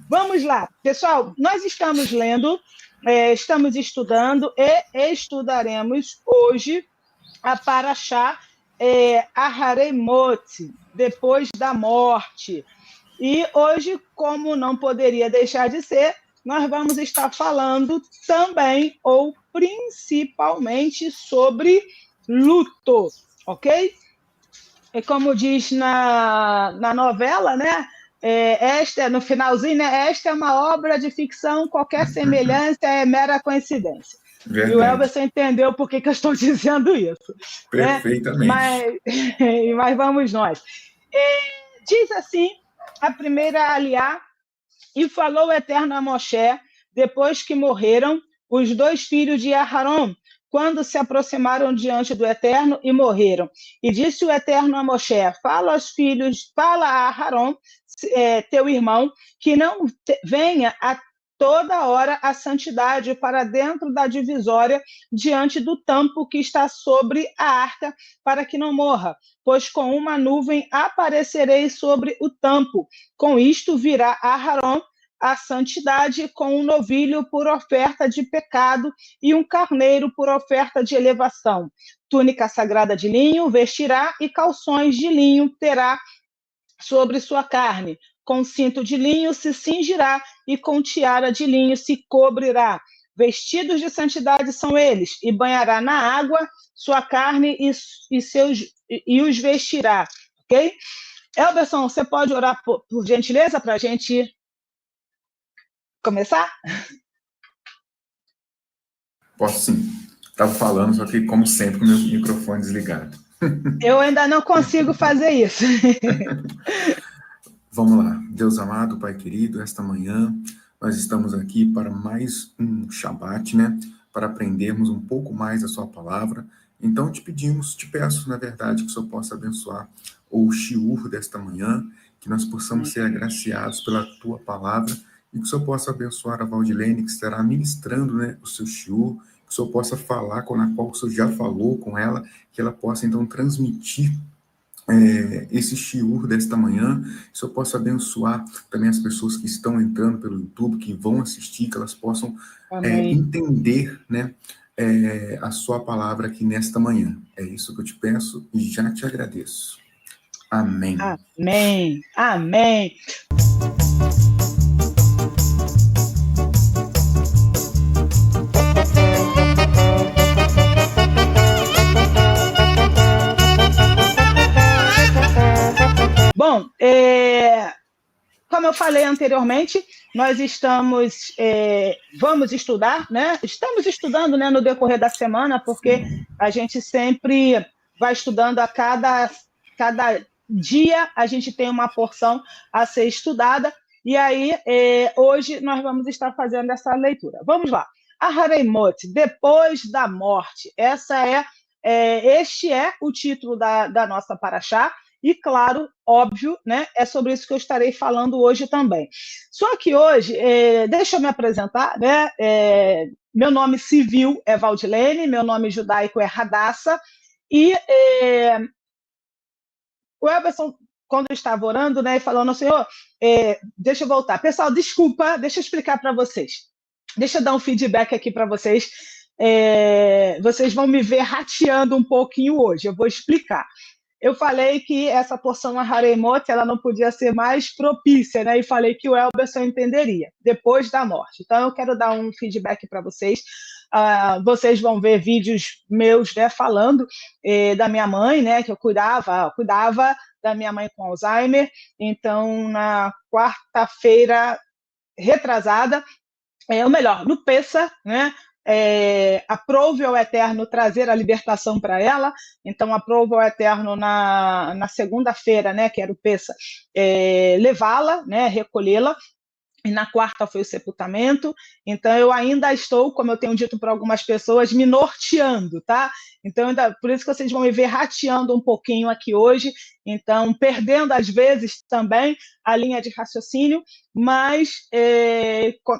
Vamos lá, pessoal, nós estamos lendo, estamos estudando e estudaremos hoje a Parashá Aharemot, depois da morte. E hoje, como não poderia deixar de ser, nós vamos estar falando também, ou principalmente, sobre luto, ok? E como diz na novela, né? No finalzinho, né? Esta é uma obra de ficção, qualquer semelhança é mera coincidência. E o Verdade. Elvis entendeu por que eu estou dizendo isso, né? Perfeitamente. Mas vamos nós. Diz assim a primeira aliá, e falou o Eterno a Moshe, depois que morreram os dois filhos de Aharon, quando se aproximaram diante do Eterno e morreram. E disse o Eterno a Moshe, fala a Aharon, teu irmão, que não venha a toda hora a santidade para dentro da divisória, diante do tampo que está sobre a arca, para que não morra, pois com uma nuvem aparecerei sobre o tampo. Com isto virá Aharon a santidade, com um novilho por oferta de pecado e um carneiro por oferta de elevação. Túnica sagrada de linho vestirá e calções de linho terá sobre sua carne. Com cinto de linho se cingirá e com tiara de linho se cobrirá. Vestidos de santidade são eles, e banhará na água sua carne e os vestirá. Ok? Elberson, você pode orar por gentileza para a gente começar? Posso sim. Estava falando, só que, como sempre, com o meu microfone desligado. Eu ainda não consigo fazer isso. Vamos lá. Deus amado, Pai querido, esta manhã nós estamos aqui para mais um Shabat, né? Para aprendermos um pouco mais da sua palavra. Então, te peço, na verdade, que o Senhor possa abençoar o shiur desta manhã, que nós possamos ser agraciados pela tua palavra e que o Senhor possa abençoar a Valdilene, que estará ministrando, né, o seu shiur, que o Senhor possa falar com a qual o Senhor já falou com ela, que ela possa, então, transmitir esse shiur desta manhã, que eu possa abençoar também as pessoas que estão entrando pelo YouTube, que vão assistir, que elas possam entender, né, a sua palavra aqui nesta manhã. É isso que eu te peço e já te agradeço. Amém. Amém. Amém. Bom, como eu falei anteriormente, nós vamos estudar, né? Estamos estudando, né, no decorrer da semana, porque a gente sempre vai estudando a cada dia, a gente tem uma porção a ser estudada, e aí hoje nós vamos estar fazendo essa leitura. Vamos lá. Aharemot, depois da morte. Este é o título da nossa Parashá. E, claro, óbvio, né, é sobre isso que eu estarei falando hoje também. Só que hoje, deixa eu me apresentar, né? Meu nome civil é Valdilene, meu nome judaico é Radassa, e o Elberson, quando eu estava orando, né, falando, Senhor, deixa eu voltar. Pessoal, desculpa, deixa eu explicar para vocês. Deixa eu dar um feedback aqui para vocês. Vocês vão me ver rateando um pouquinho hoje, eu vou explicar. Eu falei que essa porção Aharemot, ela não podia ser mais propícia, né? E falei que o Elberson entenderia, depois da morte. Então, eu quero dar um feedback para vocês. Vocês vão ver vídeos meus, né, falando da minha mãe, né, que eu cuidava da minha mãe com Alzheimer. Então, na quarta-feira retrasada, ou melhor, no Pessa, né, aprove ao Eterno trazer a libertação para ela, então aprove ao Eterno na segunda-feira, né, que era o Pessa, levá-la, né, recolhê-la, e na quarta foi o sepultamento. Então eu ainda estou, como eu tenho dito para algumas pessoas, me norteando, tá? Então por isso que vocês vão me ver rateando um pouquinho aqui hoje, então perdendo às vezes também a linha de raciocínio, mas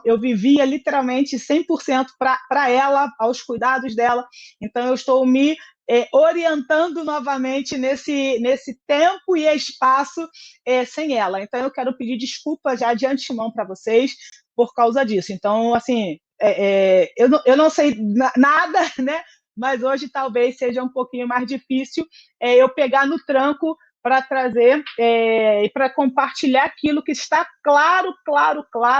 eu vivia literalmente 100% para ela, aos cuidados dela, então eu estou me orientando novamente nesse tempo e espaço sem ela. Então, eu quero pedir desculpa já de antemão para vocês por causa disso. Então, assim, eu não sei nada, né? Mas hoje talvez seja um pouquinho mais difícil eu pegar no tranco para trazer e para compartilhar aquilo que está claro,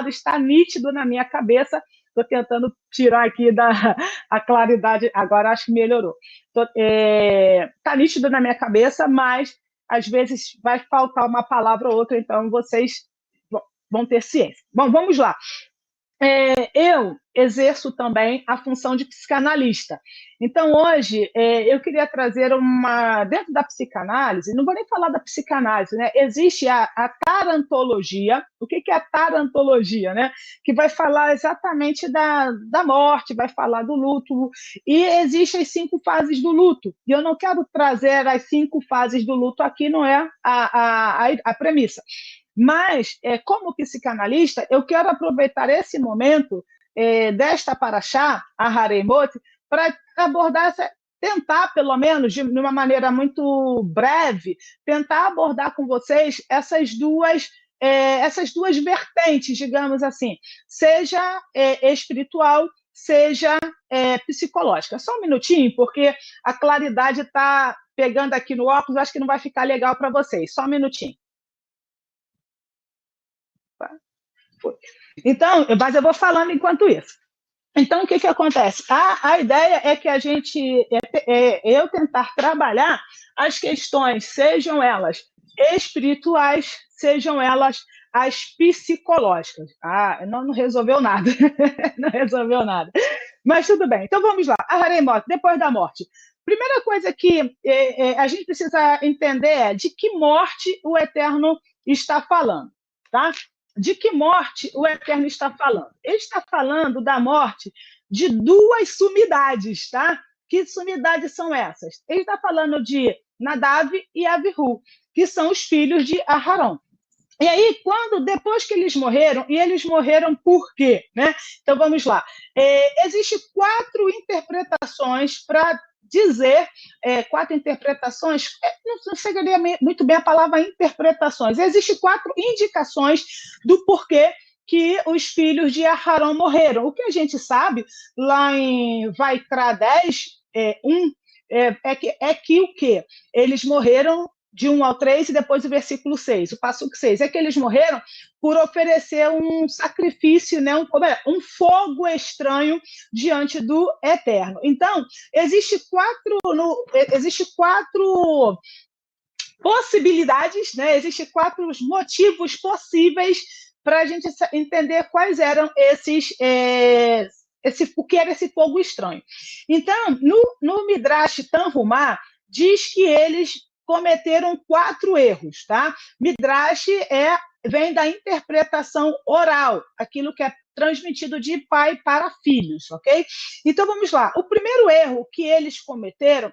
está nítido na minha cabeça. Estou tentando tirar aqui a claridade, agora acho que melhorou. Está nítido na minha cabeça, mas às vezes vai faltar uma palavra ou outra, então vocês vão ter ciência. Bom, vamos lá. Eu exerço também a função de psicanalista. Então, hoje, eu queria trazer dentro da psicanálise, não vou nem falar da psicanálise, né? Existe a tarantologia. O que é a tarantologia, né? Que vai falar exatamente da morte, vai falar do luto, e existem as 5 fases do luto. E eu não quero trazer as 5 fases do luto aqui, não é a premissa. Mas, como psicanalista, eu quero aproveitar esse momento desta paraxá, a Haremot, para abordar, tentar, pelo menos, de uma maneira muito breve, tentar abordar com vocês essas duas vertentes, digamos assim, seja espiritual, seja psicológica. Só um minutinho, porque a claridade está pegando aqui no óculos, acho que não vai ficar legal para vocês. Só um minutinho. Então, mas eu vou falando enquanto isso. Então, o que acontece? A ideia é que eu tentar trabalhar as questões, sejam elas espirituais, sejam elas as psicológicas. Não resolveu nada. Não resolveu nada. Mas tudo bem. Então, vamos lá. A Haremot, depois da morte. Primeira coisa que a gente precisa entender é de que morte o Eterno está falando, tá? De que morte o Eterno está falando? Ele está falando da morte de 2 sumidades, tá? Que sumidades são essas? Ele está falando de Nadav e Avihu, que são os filhos de Aharon. E aí, depois que eles morreram, e eles morreram por quê? Né? Então, vamos lá. Existem 4 interpretações para dizer, 4 interpretações, não chegaria muito bem a palavra interpretações. Existem 4 indicações do porquê que os filhos de Aharon morreram. O que a gente sabe, lá em Vaikra 10, 1, é que o quê? Eles morreram de 1 ao 3 e depois o versículo 6, o passo 6, é que eles morreram por oferecer um sacrifício, né, um fogo estranho diante do Eterno. Então, existem 4 possibilidades, né? Existem 4 motivos possíveis para a gente entender quais eram o que era esse fogo estranho. Então, no Midrash Tanhumá, diz que eles cometeram 4 erros, tá? Midrash vem da interpretação oral, aquilo que é transmitido de pai para filhos, ok? Então, vamos lá. O primeiro erro que eles cometeram,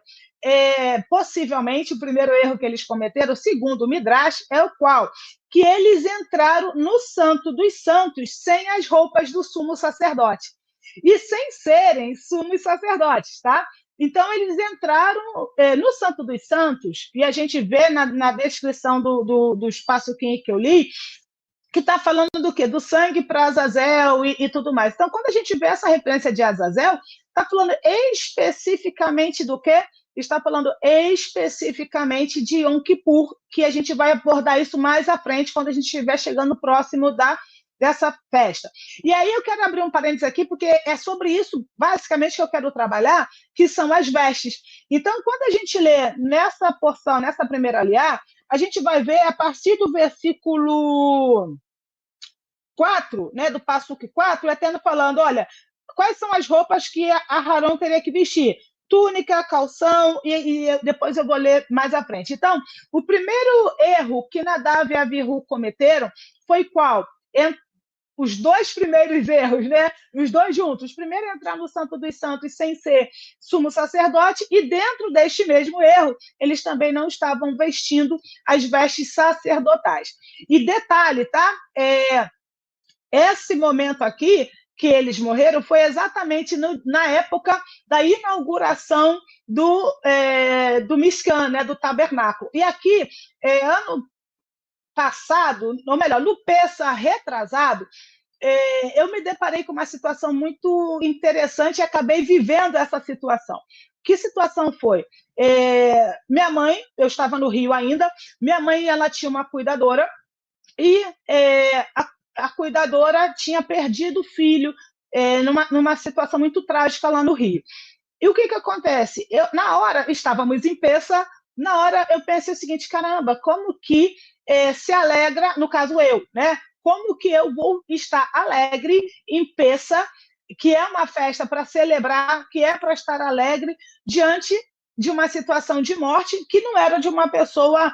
possivelmente, o primeiro erro que eles cometeram, segundo o Midrash, é o qual? Que eles entraram no Santo dos Santos sem as roupas do sumo sacerdote. E sem serem sumos sacerdotes, tá? Então, eles entraram no Santo dos Santos, e a gente vê na descrição do espaço que eu li, que está falando do quê? Do sangue para Azazel e tudo mais. Então, quando a gente vê essa referência de Azazel, está falando especificamente do quê? Está falando especificamente de Yom Kippur, que a gente vai abordar isso mais à frente, quando a gente estiver chegando próximo dessa festa. E aí eu quero abrir um parênteses aqui, porque é sobre isso, basicamente, que eu quero trabalhar, que são as vestes. Então, quando a gente lê nessa porção, nessa primeira aliá, a gente vai ver, a partir do versículo 4, né, do passo 4, o Eterno falando, olha, quais são as roupas que Aharon teria que vestir? Túnica, calção, e depois eu vou ler mais à frente. Então, o primeiro erro que Nadav e Avihu cometeram foi qual? Os 2 primeiros erros, né? Os 2 juntos. Primeiro, entrar no Santo dos Santos sem ser sumo sacerdote, e dentro deste mesmo erro, eles também não estavam vestindo as vestes sacerdotais. E detalhe, tá? Esse momento aqui que eles morreram foi exatamente na época da inauguração do Mishkan, né, do tabernáculo. E aqui, ano passado, ou melhor, no Pêssar retrasado, eu me deparei com uma situação muito interessante e acabei vivendo essa situação. Que situação foi? Minha mãe, eu estava no Rio ainda, minha mãe ela tinha uma cuidadora e a cuidadora tinha perdido o filho numa situação muito trágica lá no Rio. E o que acontece? Na hora, estávamos em Pêssar, na hora eu pensei o seguinte, caramba, como que se alegra, no caso eu, né? Como que eu vou estar alegre em Pêssar, que é uma festa para celebrar, que é para estar alegre diante de uma situação de morte que não era de uma pessoa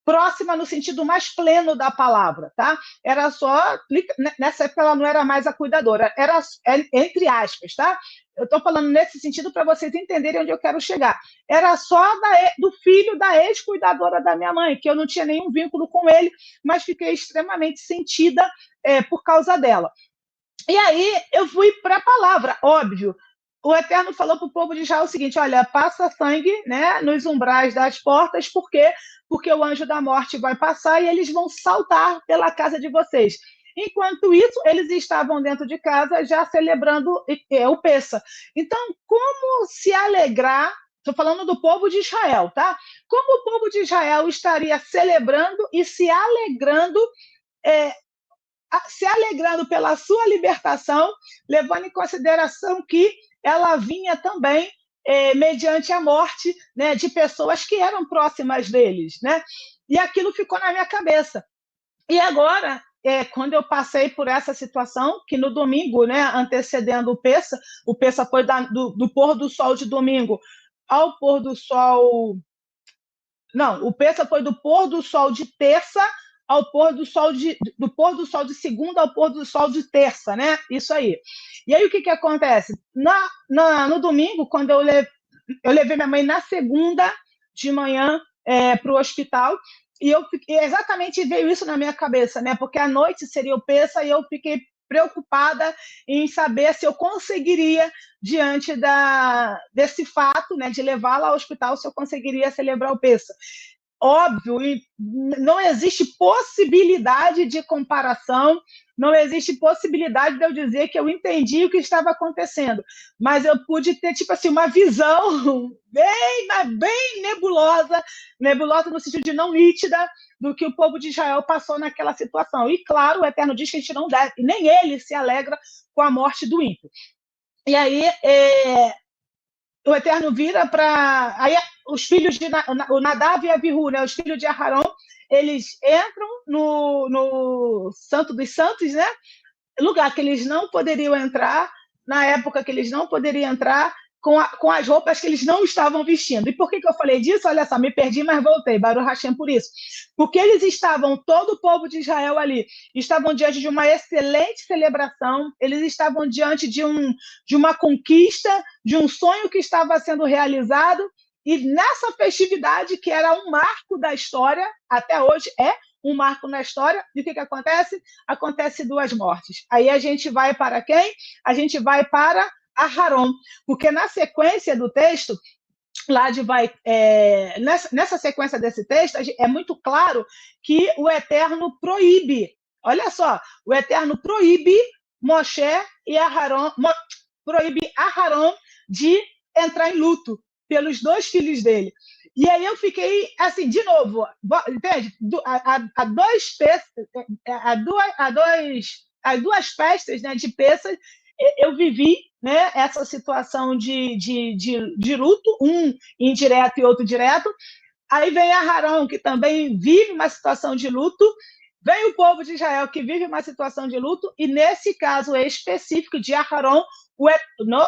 próxima no sentido mais pleno da palavra, tá? Era só, nessa época ela não era mais a cuidadora, era entre aspas, tá? Eu estou falando nesse sentido para vocês entenderem onde eu quero chegar. Era só do filho da ex-cuidadora da minha mãe, que eu não tinha nenhum vínculo com ele, mas fiquei extremamente sentida por causa dela. E aí eu fui para a palavra, óbvio. O Eterno falou para o povo de Israel o seguinte, olha, passa sangue, né, nos umbrais das portas, por quê? Porque o anjo da morte vai passar e eles vão saltar pela casa de vocês. Enquanto isso, eles estavam dentro de casa já celebrando o Pêssar. Então, como se alegrar, estou falando do povo de Israel, tá? Como o povo de Israel estaria celebrando e se alegrando pela sua libertação, levando em consideração que ela vinha também mediante a morte, né, de pessoas que eram próximas deles, né? E aquilo ficou na minha cabeça. E agora, quando eu passei por essa situação, que no domingo, né, antecedendo o Pêssar foi do pôr do sol de domingo ao pôr do sol... Não, o Pêssar foi do pôr do sol de terça ao pôr do sol de segunda ao pôr do sol de terça, né? Isso aí. E aí o que acontece? No domingo, quando eu levei minha mãe na segunda de manhã para o hospital, e exatamente veio isso na minha cabeça, né? Porque à noite seria o Pêssar e eu fiquei preocupada em saber se eu conseguiria, diante desse fato, né, de levá-la ao hospital, se eu conseguiria celebrar o Pêssar. Óbvio, não existe possibilidade de comparação, não existe possibilidade de eu dizer que eu entendi o que estava acontecendo, mas eu pude ter, tipo assim, uma visão bem nebulosa no sentido de não nítida, do que o povo de Israel passou naquela situação. E, claro, o Eterno diz que a gente não deve, nem ele se alegra com a morte do ímpio. E aí, o Eterno vira para... Aí os filhos de o Nadav e Abihu, né, os filhos de Aharon, eles entram no Santo dos Santos, né, lugar que eles não poderiam entrar, na época que eles não poderiam entrar, com as roupas que eles não estavam vestindo. E por que eu falei disso? Olha só, me perdi, mas voltei, Baruch Hashem por isso. Porque eles estavam, todo o povo de Israel ali, estavam diante de uma excelente celebração, eles estavam diante de uma conquista, de um sonho que estava sendo realizado, e nessa festividade, que era um marco da história, até hoje um marco na história, e o que acontece? Acontece 2 mortes. Aí a gente vai para quem? A gente vai para Aharon, porque na sequência do texto, nessa sequência desse texto, é muito claro que o Eterno proíbe, olha só, o Eterno proíbe Moshe e Aharon, proíbe Aharon de entrar em luto pelos 2 filhos dele. E aí eu fiquei, assim, de novo, entende? As 2 festas, né, de Pêssar, eu vivi, né, essa situação de luto, um indireto e outro direto. Aí vem Aharon, que também vive uma situação de luto, vem o povo de Israel, que vive uma situação de luto, e nesse caso específico de Aharon,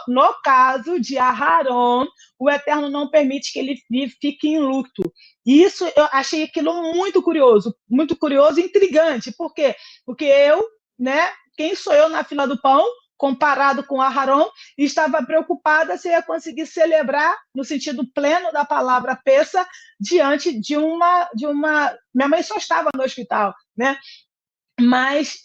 no caso de Aharon, o Eterno não permite que ele fique em luto. E isso eu achei aquilo muito curioso e intrigante. Por quê? Porque eu, né, quem sou eu na fila do pão, comparado com Aharon, estava preocupada se eu ia conseguir celebrar, no sentido pleno da palavra Pêssar, diante de uma... Minha mãe só estava no hospital, né? Mas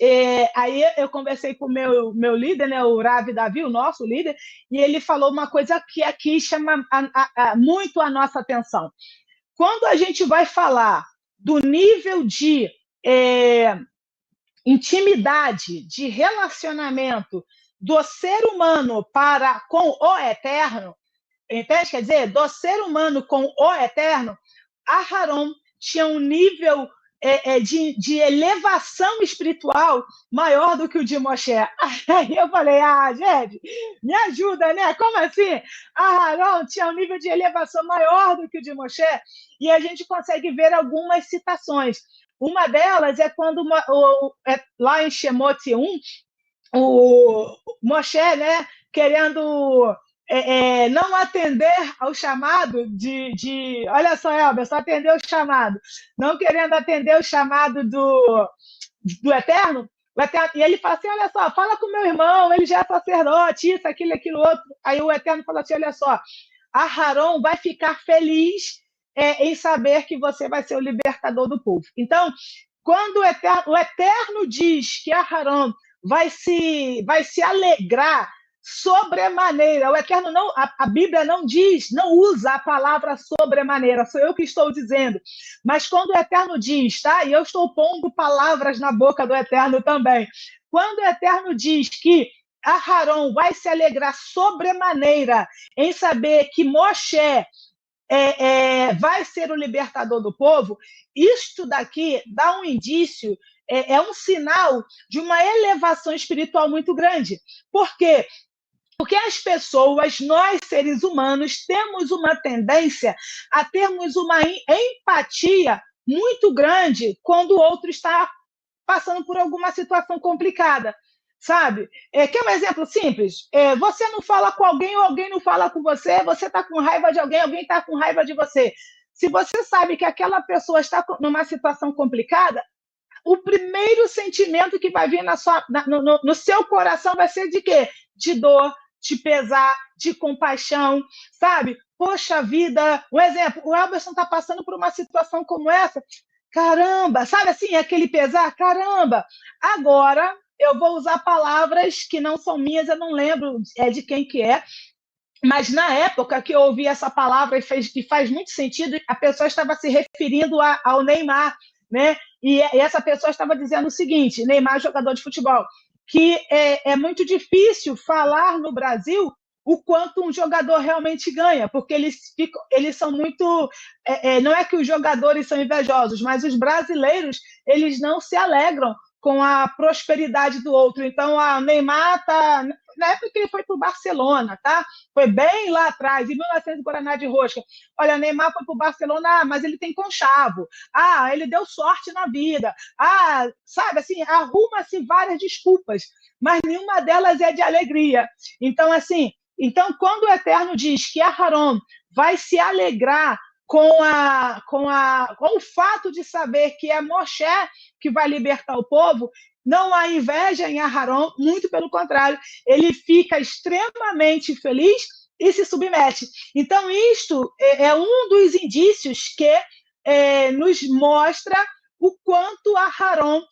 aí eu conversei com o meu líder, né, o Ravi Davi, o nosso líder, e ele falou uma coisa que aqui chama muito a nossa atenção. Quando a gente vai falar do nível de intimidade, de relacionamento do ser humano para com o eterno, entende? Quer dizer, do ser humano com o eterno, Aharon tinha um nível de elevação espiritual maior do que o de Moshe. Aí eu falei, gente, me ajuda, né? Como assim? Aharon tinha um nível de elevação maior do que o de Moshe, e a gente consegue ver algumas citações. Uma delas é quando, lá em Shemot 1, o Moshe, né, querendo não atender ao chamado olha só, Elber, só atender o chamado, não querendo atender o chamado do Eterno, e ele fala assim, olha só, fala com meu irmão, ele já é sacerdote, isso, aquilo outro. Aí o Eterno fala assim, olha só, Aharon vai ficar feliz em saber que você vai ser o libertador do povo. Então, quando o Eterno diz que Aharon vai se alegrar sobremaneira. O Eterno não, a Bíblia não diz, não usa a palavra sobremaneira, sou eu que estou dizendo. Mas quando o Eterno diz, tá? E eu estou pondo palavras na boca do Eterno também. Quando o Eterno diz que Aharon vai se alegrar sobremaneira em saber que Moshe vai ser o libertador do povo, isto daqui dá um indício, é um sinal de uma elevação espiritual muito grande. Por quê? Porque as pessoas, nós seres humanos, temos uma tendência a termos uma empatia muito grande quando o outro está passando por alguma situação complicada, sabe? Quer um exemplo simples? Você não fala com alguém ou alguém não fala com você, você está com raiva de alguém, alguém está com raiva de você. Se você sabe que aquela pessoa está numa situação complicada, o primeiro sentimento que vai vir no seu coração vai ser de quê? De dor, de pesar, de compaixão, sabe? Poxa vida, um exemplo, o Elberson está passando por uma situação como essa, caramba, sabe assim, aquele pesar, caramba. Agora, eu vou usar palavras que não são minhas, eu não lembro de quem que é, mas na época que eu ouvi essa palavra e faz muito sentido, a pessoa estava se referindo ao Neymar, né? E essa pessoa estava dizendo o seguinte, Neymar, jogador de futebol, que é muito difícil falar no Brasil o quanto um jogador realmente ganha, porque eles são muito... não é que os jogadores são invejosos, mas os brasileiros, eles não se alegram com a prosperidade do outro. Então, o Neymar está... Na época que ele foi para o Barcelona, tá? Foi bem lá atrás, em 1900, Guaraná de Rosca. Olha, Neymar foi para o Barcelona, mas ele tem conchavo. Ele deu sorte na vida. Sabe, assim, arruma-se várias desculpas, mas nenhuma delas é de alegria. Então, assim, quando o Eterno diz que Aharon vai se alegrar com o fato de saber que é Moshe que vai libertar o povo, não há inveja em Aharon, muito pelo contrário, ele fica extremamente feliz e se submete. Então, isto é um dos indícios que nos mostra o quanto Aharon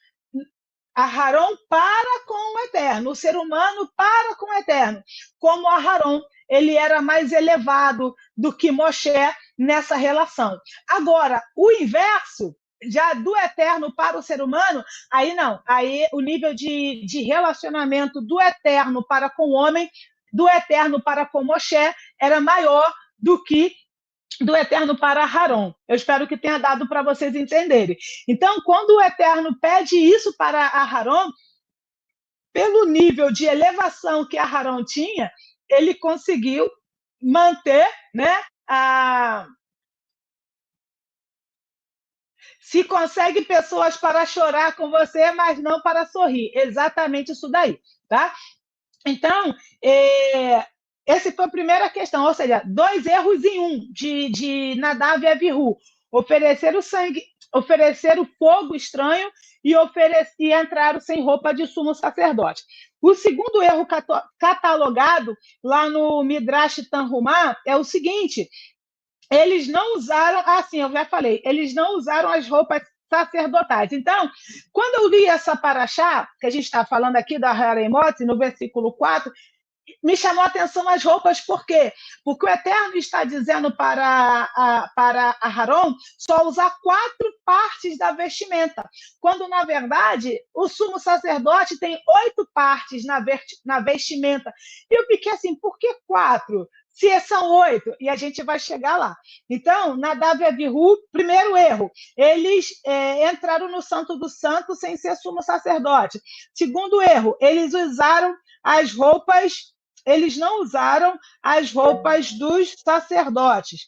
para com o Eterno, o ser humano para com o Eterno. Como Aharon, ele era mais elevado do que Moshe nessa relação. Agora, o inverso, já do Eterno para o ser humano, aí não. Aí o nível de relacionamento do Eterno para com o homem, do Eterno para com Moshe, era maior do que do Eterno para Aharon. Eu espero que tenha dado para vocês entenderem. Então, quando o Eterno pede isso para Aharon, pelo nível de elevação que Aharon tinha, ele conseguiu manter, né, se consegue pessoas para chorar com você, mas não para sorrir. Exatamente isso daí, tá? Então, essa foi a primeira questão, ou seja, 2 erros em um de Nadav e Abihu. Oferecer o sangue, oferecer o fogo estranho e entraram sem roupa de sumo sacerdote. O segundo erro catalogado lá no Midrash Tanhumá é o seguinte: eles não usaram, assim, eu já falei, eles não usaram as roupas sacerdotais. Então, quando eu li essa paraxá, que a gente está falando aqui da Haremote, no versículo 4, me chamou a atenção as roupas, por quê? Porque o Eterno está dizendo para Aharon só usar 4 partes da vestimenta, quando, na verdade, o sumo sacerdote tem 8 partes na vestimenta. E eu fiquei assim, por que 4? Se são 8, e a gente vai chegar lá. Então, Nadav e Abihu, primeiro erro, eles entraram no Santo dos Santos sem ser sumo sacerdote. Segundo erro, eles não usaram as roupas dos sacerdotes.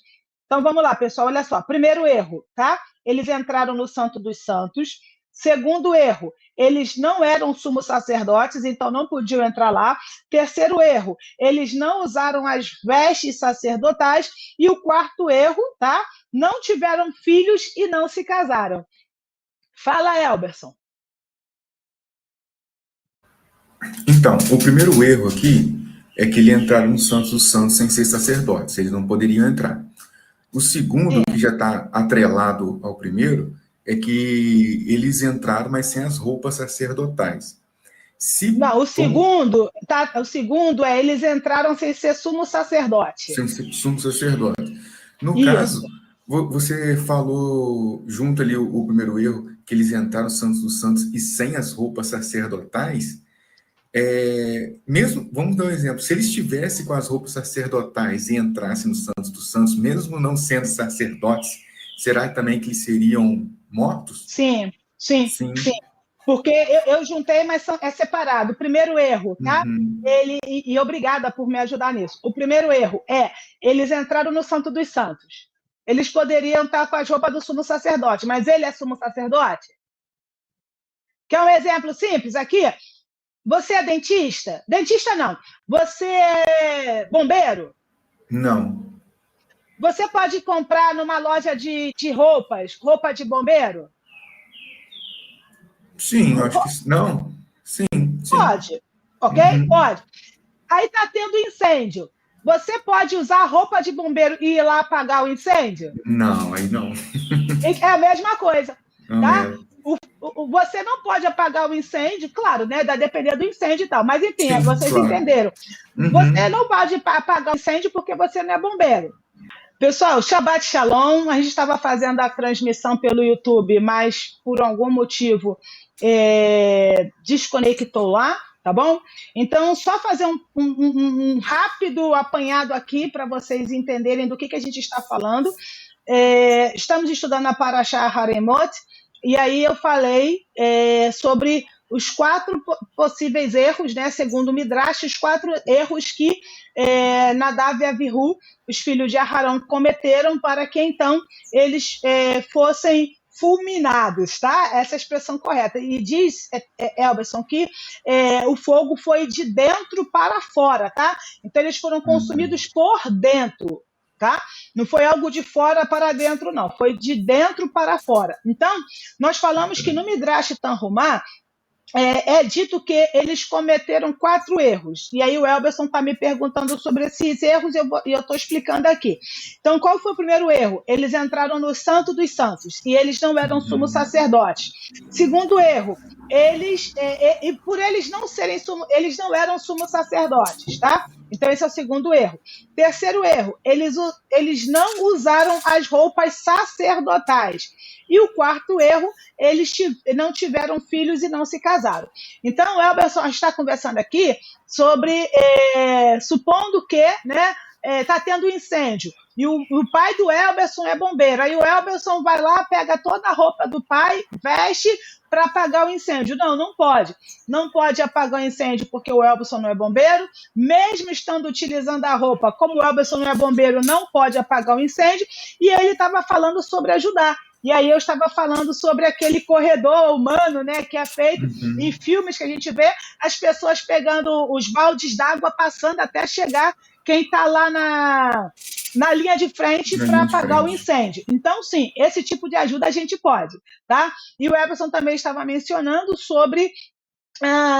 Então, vamos lá, pessoal, olha só. Primeiro erro, tá? Eles entraram no Santo dos Santos. Segundo erro, eles não eram sumos sacerdotes, então não podiam entrar lá. Terceiro erro, eles não usaram as vestes sacerdotais. E o quarto erro, tá? Não tiveram filhos e não se casaram. Fala, Elberson. Então, o primeiro erro aqui é que eles entraram no Santos dos Santos sem ser sacerdotes, eles não poderiam entrar. O segundo, que já está atrelado ao primeiro, é que eles entraram, mas sem as roupas sacerdotais. Não, o segundo é eles entraram sem ser sumo sacerdote. Sem ser sumo sacerdote. No caso, você falou junto ali o primeiro erro, que eles entraram no Santos dos Santos e sem as roupas sacerdotais. Mesmo, vamos dar um exemplo, se eles estivessem com as roupas sacerdotais e entrassem no Santos dos Santos, mesmo não sendo sacerdotes, será também que eles seriam mortos? Sim. Porque eu juntei, mas é separado. O primeiro erro, tá? E obrigada por me ajudar nisso. O primeiro erro é, eles entraram no Santo dos Santos. Eles poderiam estar com as roupas do sumo sacerdote, mas ele é sumo sacerdote? Quer um exemplo simples aqui? Você é dentista? Dentista não. Você é bombeiro? Não. Você pode comprar numa loja de roupas, roupa de bombeiro? Sim, acho que não. Sim. Pode, ok? Pode. Aí está tendo incêndio. Você pode usar roupa de bombeiro e ir lá apagar o incêndio? Não, aí não. É a mesma coisa, tá? Você não pode apagar o incêndio, claro, né? Vai depender do incêndio e tal, mas enfim, sim, vocês entenderam. Você não pode apagar o incêndio porque você não é bombeiro. Pessoal, Shabbat Shalom, a gente estava fazendo a transmissão pelo YouTube, mas por algum motivo desconectou lá, tá bom? Então, só fazer um rápido apanhado aqui para vocês entenderem do que a gente está falando. Estamos estudando a Parashá Haremot, e aí eu falei sobre os 4 possíveis erros, né, segundo o Midrash, os 4 erros que Nadav e Avihu, os filhos de Aharon, cometeram para que então eles fossem fulminados, tá? Essa é a expressão correta. E diz, Elberson, que o fogo foi de dentro para fora, tá? Então eles foram consumidos por dentro, tá? Não foi algo de fora para dentro, não. Foi de dentro para fora. Então, nós falamos que no Midrash Tanhumá, é dito que eles cometeram 4 erros. E aí o Elberson está me perguntando sobre esses erros e eu estou explicando aqui. Então, qual foi o primeiro erro? Eles entraram no Santo dos Santos e eles não eram sumo sacerdotes. Segundo erro, e por eles não serem eles não eram sumo sacerdotes, tá? Então, esse é o segundo erro. Terceiro erro, eles não usaram as roupas sacerdotais. E o quarto erro, eles não tiveram filhos e não se casaram. Então, o Elberson está conversando aqui sobre, supondo que, né, está tendo incêndio, e o pai do Elberson é bombeiro, aí o Elberson vai lá, pega toda a roupa do pai, veste para apagar o incêndio. Não pode. Não pode apagar o incêndio porque o Elberson não é bombeiro, mesmo estando utilizando a roupa, como o Elberson não é bombeiro, não pode apagar o incêndio, e ele estava falando sobre ajudar. E aí eu estava falando sobre aquele corredor humano, né, que é feito em filmes que a gente vê, as pessoas pegando os baldes d'água, passando até chegar quem está lá na linha de frente para apagar o incêndio. Então, sim, esse tipo de ajuda a gente pode, tá? E o Everson também estava mencionando sobre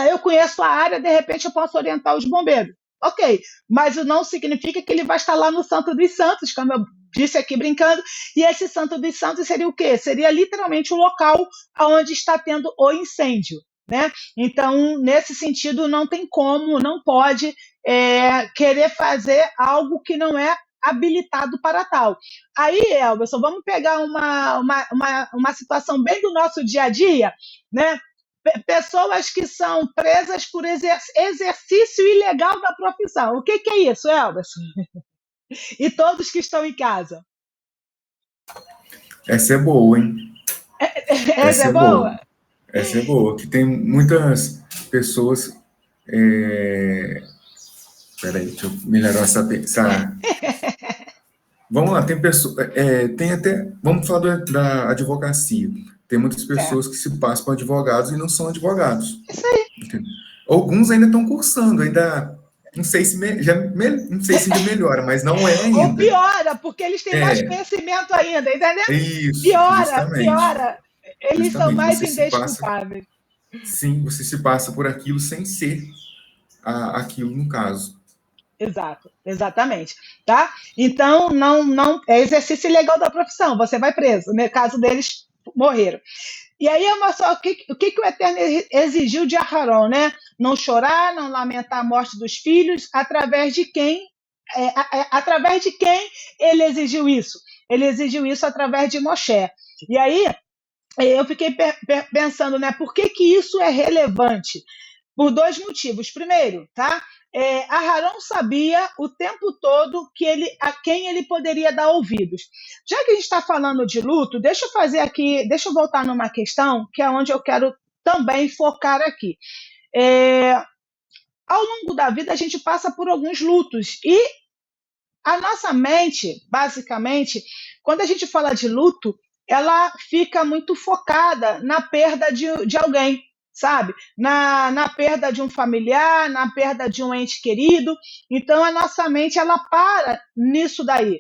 eu conheço a área, de repente eu posso orientar os bombeiros. Ok, mas não significa que ele vai estar lá no Santo dos Santos, como eu disse aqui brincando, e esse Santo dos Santos seria o quê? Seria literalmente o local onde está tendo o incêndio, né? Então, nesse sentido, não tem como, não pode querer fazer algo que não é habilitado para tal. Aí, Elberson, vamos pegar uma situação bem do nosso dia a dia, né? Pessoas que são presas por exercício ilegal da profissão. O que é isso, Elberson? E todos que estão em casa. Essa é boa, hein? Essa é boa? Essa é boa, que tem muitas pessoas... Peraí, deixa eu melhorar essa... Vamos lá, tem pessoas... tem até... Vamos falar da advocacia. Tem muitas pessoas que se passam por advogados e não são advogados. Isso aí. Entendeu? Alguns ainda estão cursando, ainda... Não sei se ainda melhora, mas não é ainda. Ou piora, porque eles têm mais conhecimento ainda, entendeu? Isso, piora. Eles são mais indesculpáveis. Sim, você se passa por aquilo sem ser aquilo no caso. Exato, exatamente. Tá? Então, não é exercício ilegal da profissão, você vai preso. No caso deles, morreram. E aí, o que o Eterno exigiu de Aharon, né? Não chorar, não lamentar a morte dos filhos, através de quem ele exigiu isso? Ele exigiu isso através de Moshe. E aí, eu fiquei pensando, né? Por que isso é relevante? Por dois motivos. Primeiro, tá? Aharon sabia o tempo todo a quem ele poderia dar ouvidos. Já que a gente está falando de luto, deixa eu voltar numa questão que é onde eu quero também focar aqui. Ao longo da vida, a gente passa por alguns lutos e a nossa mente, basicamente, quando a gente fala de luto, ela fica muito focada na perda de alguém, sabe? Na perda de um familiar, na perda de um ente querido. Então, a nossa mente, ela para nisso daí.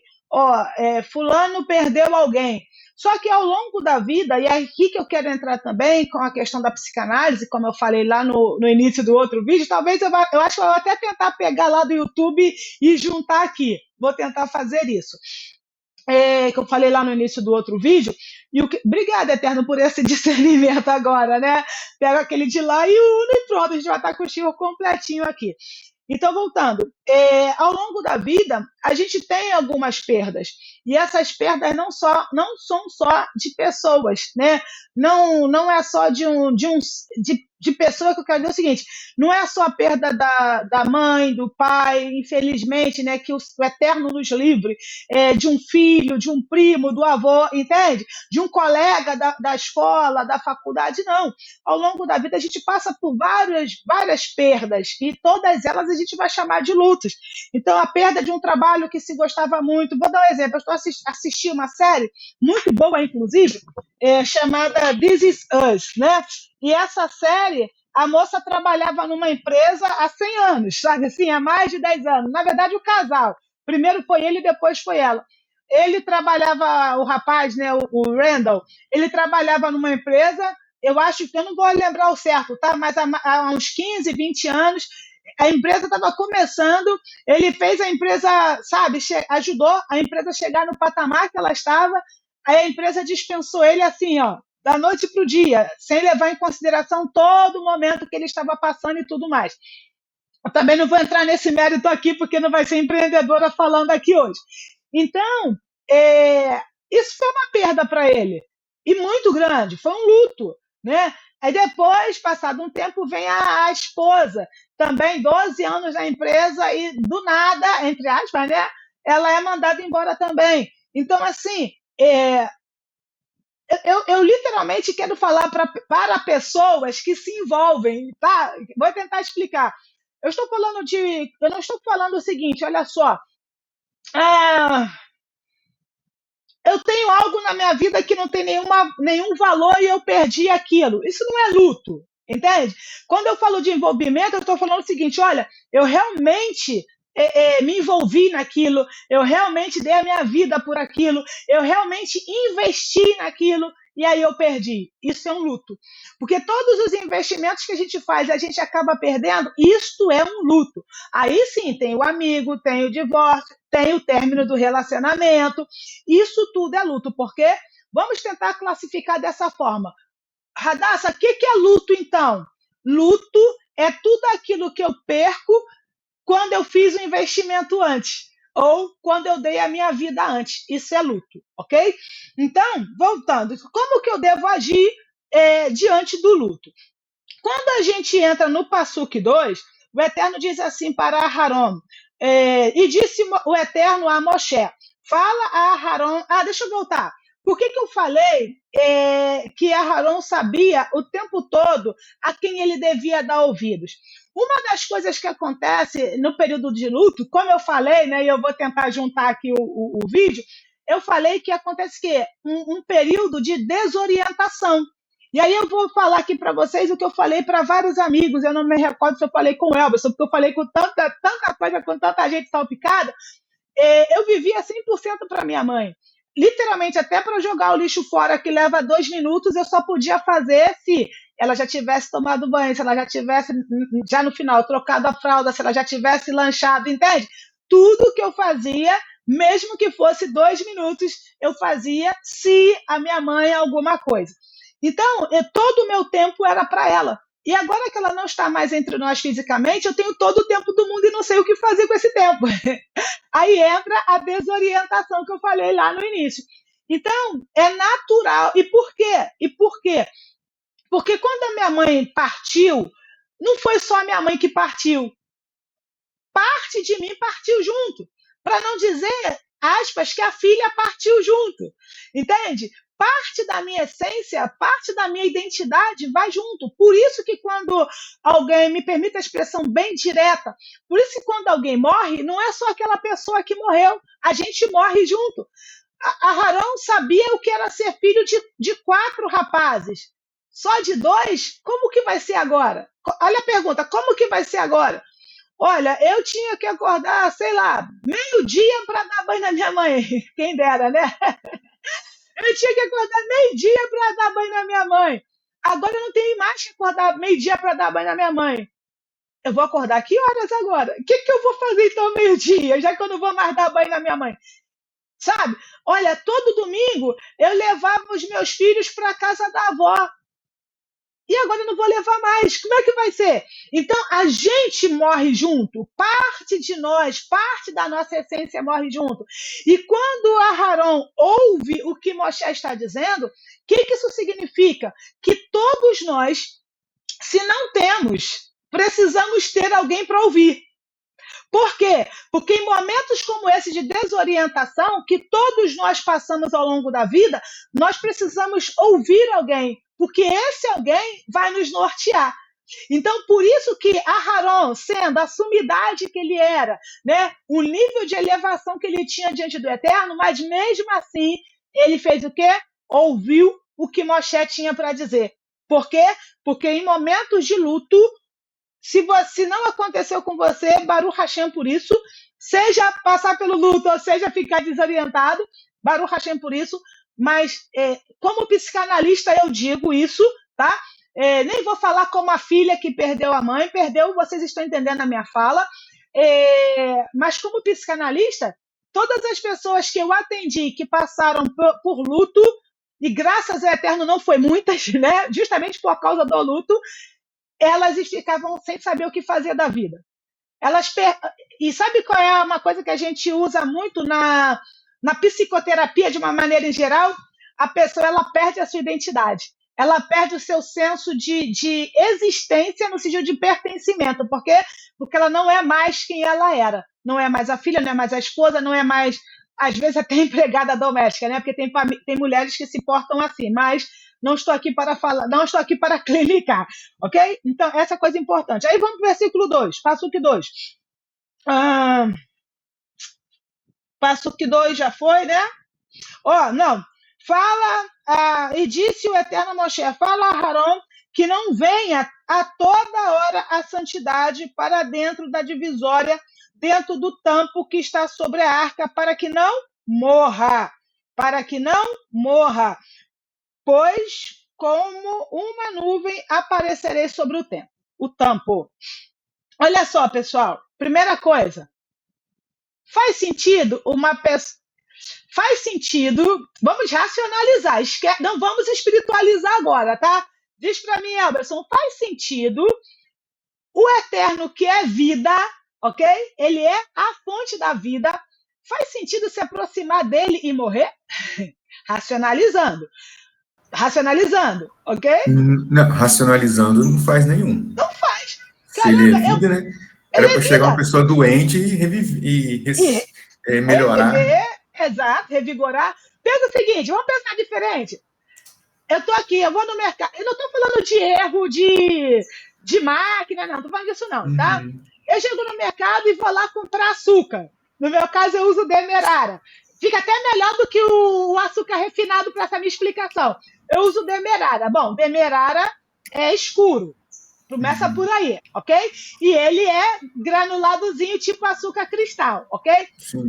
Fulano perdeu alguém. Só que ao longo da vida, e é aqui que eu quero entrar também com a questão da psicanálise, como eu falei lá no início do outro vídeo, talvez eu acho que eu vou até tentar pegar lá do YouTube e juntar aqui. Vou tentar fazer isso. Que eu falei lá no início do outro vídeo, obrigada, Eterno, por esse discernimento agora, né? Pega aquele de lá e une e pronto, a gente vai estar com o Chico completinho aqui. Então, voltando, ao longo da vida, a gente tem algumas perdas, e essas perdas não são só de pessoas, né? Não é só de pessoa, que eu quero dizer o seguinte, não é só a perda da mãe, do pai, infelizmente, né, que o Eterno nos livre, de um filho, de um primo, do avô, entende? De um colega da escola, da faculdade, não. Ao longo da vida a gente passa por várias perdas, e todas elas a gente vai chamar de lutos. Então, a perda de um trabalho que se gostava muito, vou dar um exemplo, eu estou assistindo uma série muito boa, inclusive, chamada This Is Us, né? E essa série, a moça trabalhava numa empresa há 100 anos, sabe assim, há mais de 10 anos. Na verdade, o casal. Primeiro foi ele, depois foi ela. Ele trabalhava, o rapaz, né, o Randall, ele trabalhava numa empresa, eu acho que eu não vou lembrar o certo, tá? Mas há uns 15, 20 anos, a empresa estava começando, ele fez a empresa, sabe, ajudou a empresa a chegar no patamar que ela estava, aí a empresa dispensou ele assim, da noite para o dia, sem levar em consideração todo o momento que ele estava passando e tudo mais. Eu também não vou entrar nesse mérito aqui, porque não vai ser empreendedora falando aqui hoje. Então, isso foi uma perda para ele, e muito grande, foi um luto, né? Aí depois, passado um tempo, vem a esposa, também 12 anos na empresa, e do nada, entre aspas, né, ela é mandada embora também. Então, assim, eu literalmente quero falar para pessoas que se envolvem, tá? Vou tentar explicar. Eu não estou falando o seguinte, olha só, eu tenho algo na minha vida que não tem nenhum valor e eu perdi aquilo. Isso não é luto, entende? Quando eu falo de envolvimento, eu estou falando o seguinte, olha, eu realmente me envolvi naquilo, eu realmente dei a minha vida por aquilo, eu realmente investi naquilo, e aí eu perdi. Isso é um luto. Porque todos os investimentos que a gente faz, a gente acaba perdendo, isto é um luto. Aí sim, tem o amigo, tem o divórcio, tem o término do relacionamento, isso tudo é luto, porque vamos tentar classificar dessa forma. Radassa, o que é luto então? Luto é tudo aquilo que eu perco quando eu fiz o investimento antes, ou quando eu dei a minha vida antes. Isso é luto, ok? Então, voltando, como que eu devo agir diante do luto? Quando a gente entra no Passuque 2, o Eterno diz assim para Aharon, e disse o Eterno a Moshe, fala a Aharon, deixa eu voltar, por que eu falei que Aharon sabia o tempo todo a quem ele devia dar ouvidos? Uma das coisas que acontece no período de luto, como eu falei, né, e eu vou tentar juntar aqui o vídeo, eu falei que acontece que um período de desorientação. E aí eu vou falar aqui para vocês o que eu falei para vários amigos. Eu não me recordo se eu falei com o Elvis, porque eu falei com tanta coisa, com tanta gente salpicada. Eu vivia 100% para minha mãe. Literalmente, até para jogar o lixo fora, que leva 2 minutos, eu só podia fazer se ela já tivesse tomado banho, se ela já tivesse, já no final, trocado a fralda, se ela já tivesse lanchado, entende? Tudo que eu fazia, mesmo que fosse 2 minutos, eu fazia se a minha mãe alguma coisa. Então, todo o meu tempo era para ela. E agora que ela não está mais entre nós fisicamente, eu tenho todo o tempo do mundo e não sei o que fazer com esse tempo. Aí entra a desorientação que eu falei lá no início. Então, é natural. E por quê? Porque quando a minha mãe partiu, não foi só a minha mãe que partiu. Parte de mim partiu junto. Para não dizer, aspas, que a filha partiu junto. Entende? Parte da minha essência, parte da minha identidade vai junto. Por isso que quando alguém, me permite a expressão bem direta, por isso que quando alguém morre, não é só aquela pessoa que morreu, a gente morre junto. Aharon sabia o que era ser filho de 4 rapazes. Só de 2? Como que vai ser agora? Olha a pergunta, como que vai ser agora? Olha, eu tinha que acordar, sei lá, meio-dia para dar banho na minha mãe. Quem dera, né? Eu tinha que acordar meio-dia para dar banho na minha mãe. Agora eu não tenho mais que acordar meio-dia para dar banho na minha mãe. Eu vou acordar que horas agora? O que eu vou fazer então meio-dia, já que eu não vou mais dar banho na minha mãe? Sabe? Olha, todo domingo eu levava os meus filhos para a casa da avó. E agora eu não vou levar mais. Como é que vai ser? Então, a gente morre junto. Parte de nós, parte da nossa essência morre junto. E quando Aharon ouve o que Moshe está dizendo, o que isso significa? Que todos nós, se não temos, precisamos ter alguém para ouvir. Por quê? Porque em momentos como esse de desorientação, que todos nós passamos ao longo da vida, nós precisamos ouvir alguém, porque esse alguém vai nos nortear. Então, por isso que Aharon, sendo a sumidade que ele era, né, o nível de elevação que ele tinha diante do Eterno, mas mesmo assim, ele fez o quê? Ouviu o que Moshe tinha para dizer. Por quê? Porque em momentos de luto, se não aconteceu com você, Baruch Hashem por isso, seja passar pelo luto, ou seja ficar desorientado, Baruch Hashem por isso, mas como psicanalista eu digo isso, tá? Nem vou falar como a filha que perdeu a mãe, perdeu, vocês estão entendendo a minha fala, mas como psicanalista, todas as pessoas que eu atendi que passaram por luto, e graças ao Eterno não foi muitas, né? Justamente por causa do luto, elas ficavam sem saber o que fazer da vida. E sabe qual é uma coisa que a gente usa muito na psicoterapia, de uma maneira em geral? A pessoa ela perde a sua identidade. Ela perde o seu senso de existência no sentido de pertencimento. Por quê? Porque ela não é mais quem ela era. Não é mais a filha, não é mais a esposa, não é mais, às vezes, até empregada doméstica, né? Porque tem mulheres que se portam assim, mas não estou aqui para falar, não estou aqui para clinicar, ok? Então, essa é coisa importante. Aí vamos para o versículo 2, Passuque 2. Passuque 2 já foi, né? Não. Fala, e disse o Eterno a Moshe, fala a Aharon que não venha a toda hora a santidade para dentro da divisória, dentro do tampo que está sobre a arca, para que não morra. Para que não morra. pois como uma nuvem aparecerei sobre o tampo. Olha só, pessoal. Primeira coisa, faz sentido uma pessoa. Faz sentido, vamos racionalizar, não vamos espiritualizar agora, tá? Diz para mim, Elberson, faz sentido o eterno que é vida, ok? Ele é a fonte da vida. Faz sentido se aproximar dele e morrer? Racionalizando. Racionalizando, ok? Não, racionalizando não faz nenhum. Não faz. Se ele é Caramba, vida, né? ele Era é para chegar uma vida. pessoa doente e, E melhorar. reviver, exato, revigorar. Pensa o seguinte, vamos pensar diferente. Eu estou aqui, eu vou no mercado. Eu não estou falando de erro de máquina, não. Não estou falando disso, não, tá? Uhum. Eu chego no mercado e vou lá comprar açúcar. No meu caso, eu uso Demerara. Fica até melhor do que o açúcar refinado para essa minha explicação. Eu uso Demerara. Bom, Demerara é escuro. Começa por aí, ok? E ele é granuladozinho, tipo açúcar cristal, ok?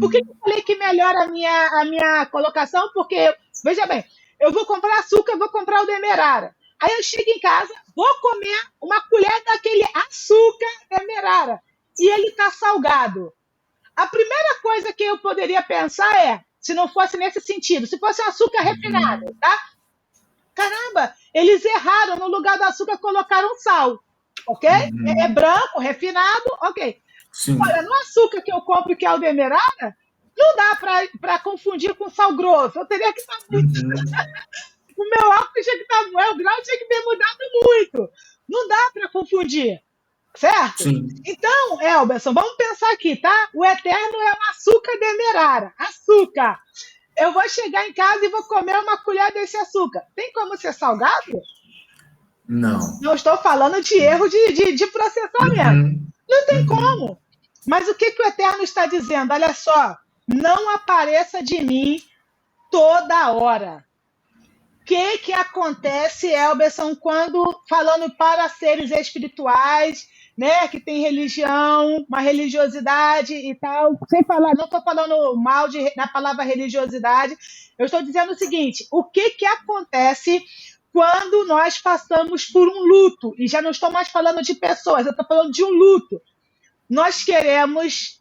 Por que Sim. eu falei que melhora a minha colocação? Porque, veja bem, eu vou comprar açúcar, vou comprar o Demerara. Aí eu chego em casa, vou comer uma colher daquele açúcar Demerara. E ele está salgado. A primeira coisa que eu poderia pensar é, se não fosse nesse sentido, se fosse um açúcar refinado, Uhum. tá? Caramba, eles erraram, no lugar do açúcar colocaram sal, ok? É Uhum. branco, refinado, ok. Olha, Sim. no açúcar que eu compro, que é o Demerara, não dá para confundir com sal grosso. Eu teria que estar muito. Uhum. O meu álcool tinha que estar. O grau tinha que ter mudado muito. Não dá para confundir, certo? Sim. Então, Elberson, vamos pensar aqui, tá? O eterno é o açúcar Demerara. Açúcar. Eu vou chegar em casa e vou comer uma colher desse açúcar. Tem como ser salgado? Não. Não estou falando de erro de processamento. Uhum. Não tem Uhum. como. Mas o que o Eterno está dizendo? Olha só, não apareça de mim toda hora. O que acontece, Elberson, quando falando para seres espirituais, né, que tem religião, uma religiosidade e tal, sem falar, não estou falando mal na palavra religiosidade, eu estou dizendo o seguinte: o que acontece quando nós passamos por um luto? E já não estou mais falando de pessoas, eu estou falando de um luto. Nós queremos.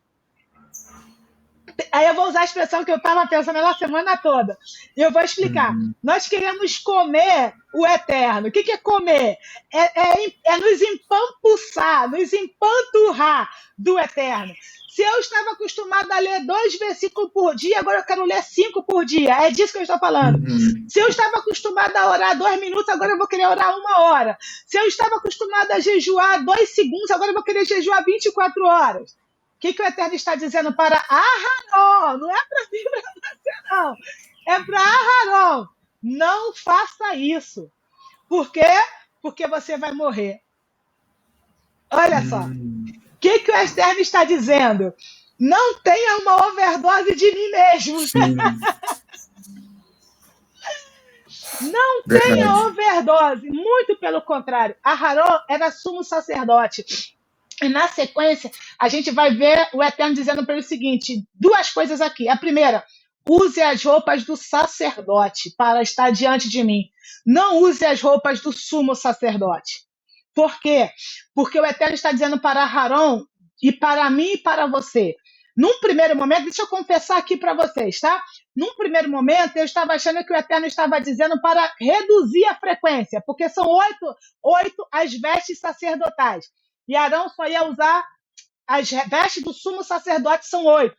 Aí eu vou usar a expressão que eu estava pensando na semana toda. E eu vou explicar. Uhum. Nós queremos comer o eterno. O que é comer? É nos empampuçar, nos empanturrar do eterno. Se eu estava acostumada a ler 2 versículos por dia, agora eu quero ler 5 por dia. É disso que eu estou falando. Uhum. Se eu estava acostumada a orar 2 minutos, agora eu vou querer orar 1 hora. Se eu estava acostumada a jejuar 2 segundos, agora eu vou querer jejuar 24 horas. O que o Eterno está dizendo para Aharon? Não é para mim, para você, não. É para Aharon. Não faça isso. Por quê? Porque você vai morrer. Olha só. Uhum. O que o Eterno está dizendo? Não tenha uma overdose de mim mesmo. Sim. Não tenha Verdade. overdose. Muito pelo contrário. Aharon era sumo sacerdote. E na sequência, a gente vai ver o Eterno dizendo para ele o seguinte: 2 coisas aqui. A primeira, use as roupas do sacerdote para estar diante de mim. Não use as roupas do sumo sacerdote. Por quê? Porque o Eterno está dizendo para Aharon e para mim e para você. Num primeiro momento, deixa eu confessar aqui para vocês, tá? Num primeiro momento, eu estava achando que o Eterno estava dizendo para reduzir a frequência, porque são 8 as vestes sacerdotais. E Arão só ia usar as vestes do sumo sacerdote, são 8.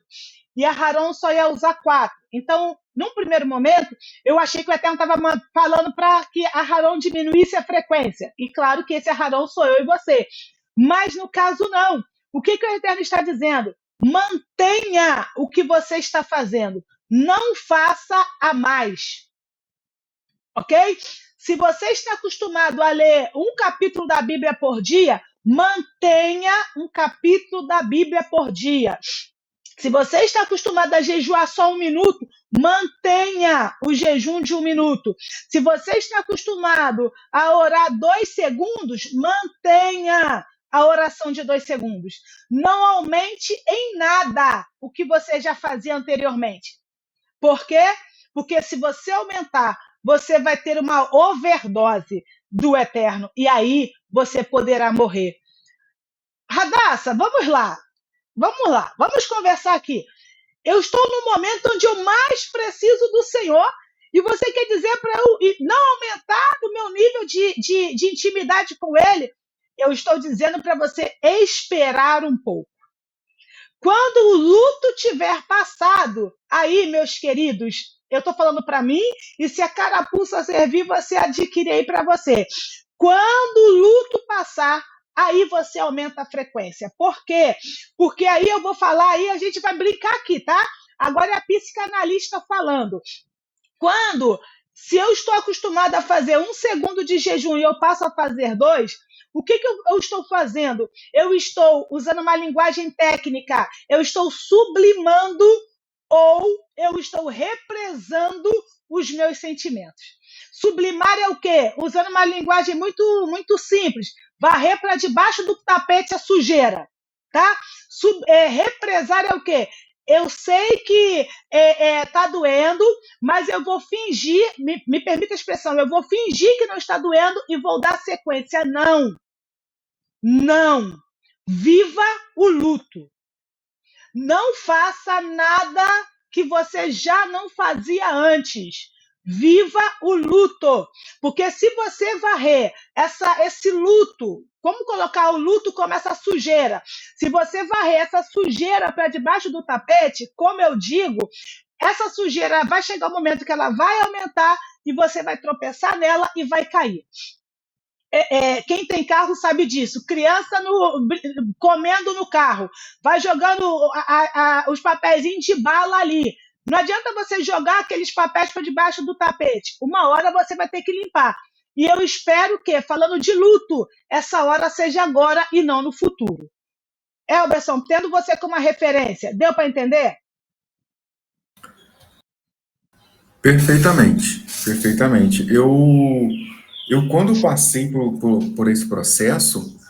E Arão só ia usar 4. Então, num primeiro momento, eu achei que o Eterno estava falando para que Arão diminuísse a frequência. E claro que esse Arão sou eu e você. Mas no caso, não. O que o Eterno está dizendo? Mantenha o que você está fazendo. Não faça a mais. Ok? Se você está acostumado a ler um capítulo da Bíblia por dia, mantenha um capítulo da Bíblia por dia. Se você está acostumado a jejuar só 1 minuto, mantenha o jejum de 1 minuto. Se você está acostumado a orar 2 segundos, mantenha a oração de 2 segundos. Não aumente em nada o que você já fazia anteriormente. Por quê? Porque se você aumentar você vai ter uma overdose do eterno, e aí você poderá morrer. Radassa, vamos conversar aqui. Eu estou no momento onde eu mais preciso do Senhor, e você quer dizer para eu não aumentar o meu nível de intimidade com Ele? Eu estou dizendo para você esperar um pouco. Quando o luto tiver passado, aí, meus queridos, eu estou falando para mim, e se a carapuça servir, você adquire aí para você. Quando o luto passar, aí você aumenta a frequência. Por quê? Porque aí eu vou falar, aí a gente vai brincar aqui, tá? Agora é a psicanalista falando. Se eu estou acostumada a fazer 1 segundo de jejum e eu passo a fazer 2, o que eu estou fazendo? Eu estou usando uma linguagem técnica, eu estou sublimando ou eu estou represando os meus sentimentos. Sublimar é o quê? Usando uma linguagem muito, muito simples. Varrer para debaixo do tapete a sujeira. Tá? Represar é o quê? Eu sei que está doendo, mas eu vou fingir, me permita a expressão, eu vou fingir que não está doendo e vou dar sequência. Não. Não. Viva o luto. Não faça nada que você já não fazia antes. Viva o luto. Porque se você varrer esse luto, como colocar o luto como essa sujeira? Se você varrer essa sujeira para debaixo do tapete, como eu digo, essa sujeira vai chegar um momento que ela vai aumentar e você vai tropeçar nela e vai cair. Quem tem carro sabe disso. Criança comendo no carro, vai jogando os papéis de bala ali. Não adianta você jogar aqueles papéis para debaixo do tapete. Uma hora você vai ter que limpar. E eu espero que, falando de luto, essa hora seja agora e não no futuro. Elberson, tendo você como uma referência, deu para entender? Perfeitamente, perfeitamente. Eu quando passei por esse processo,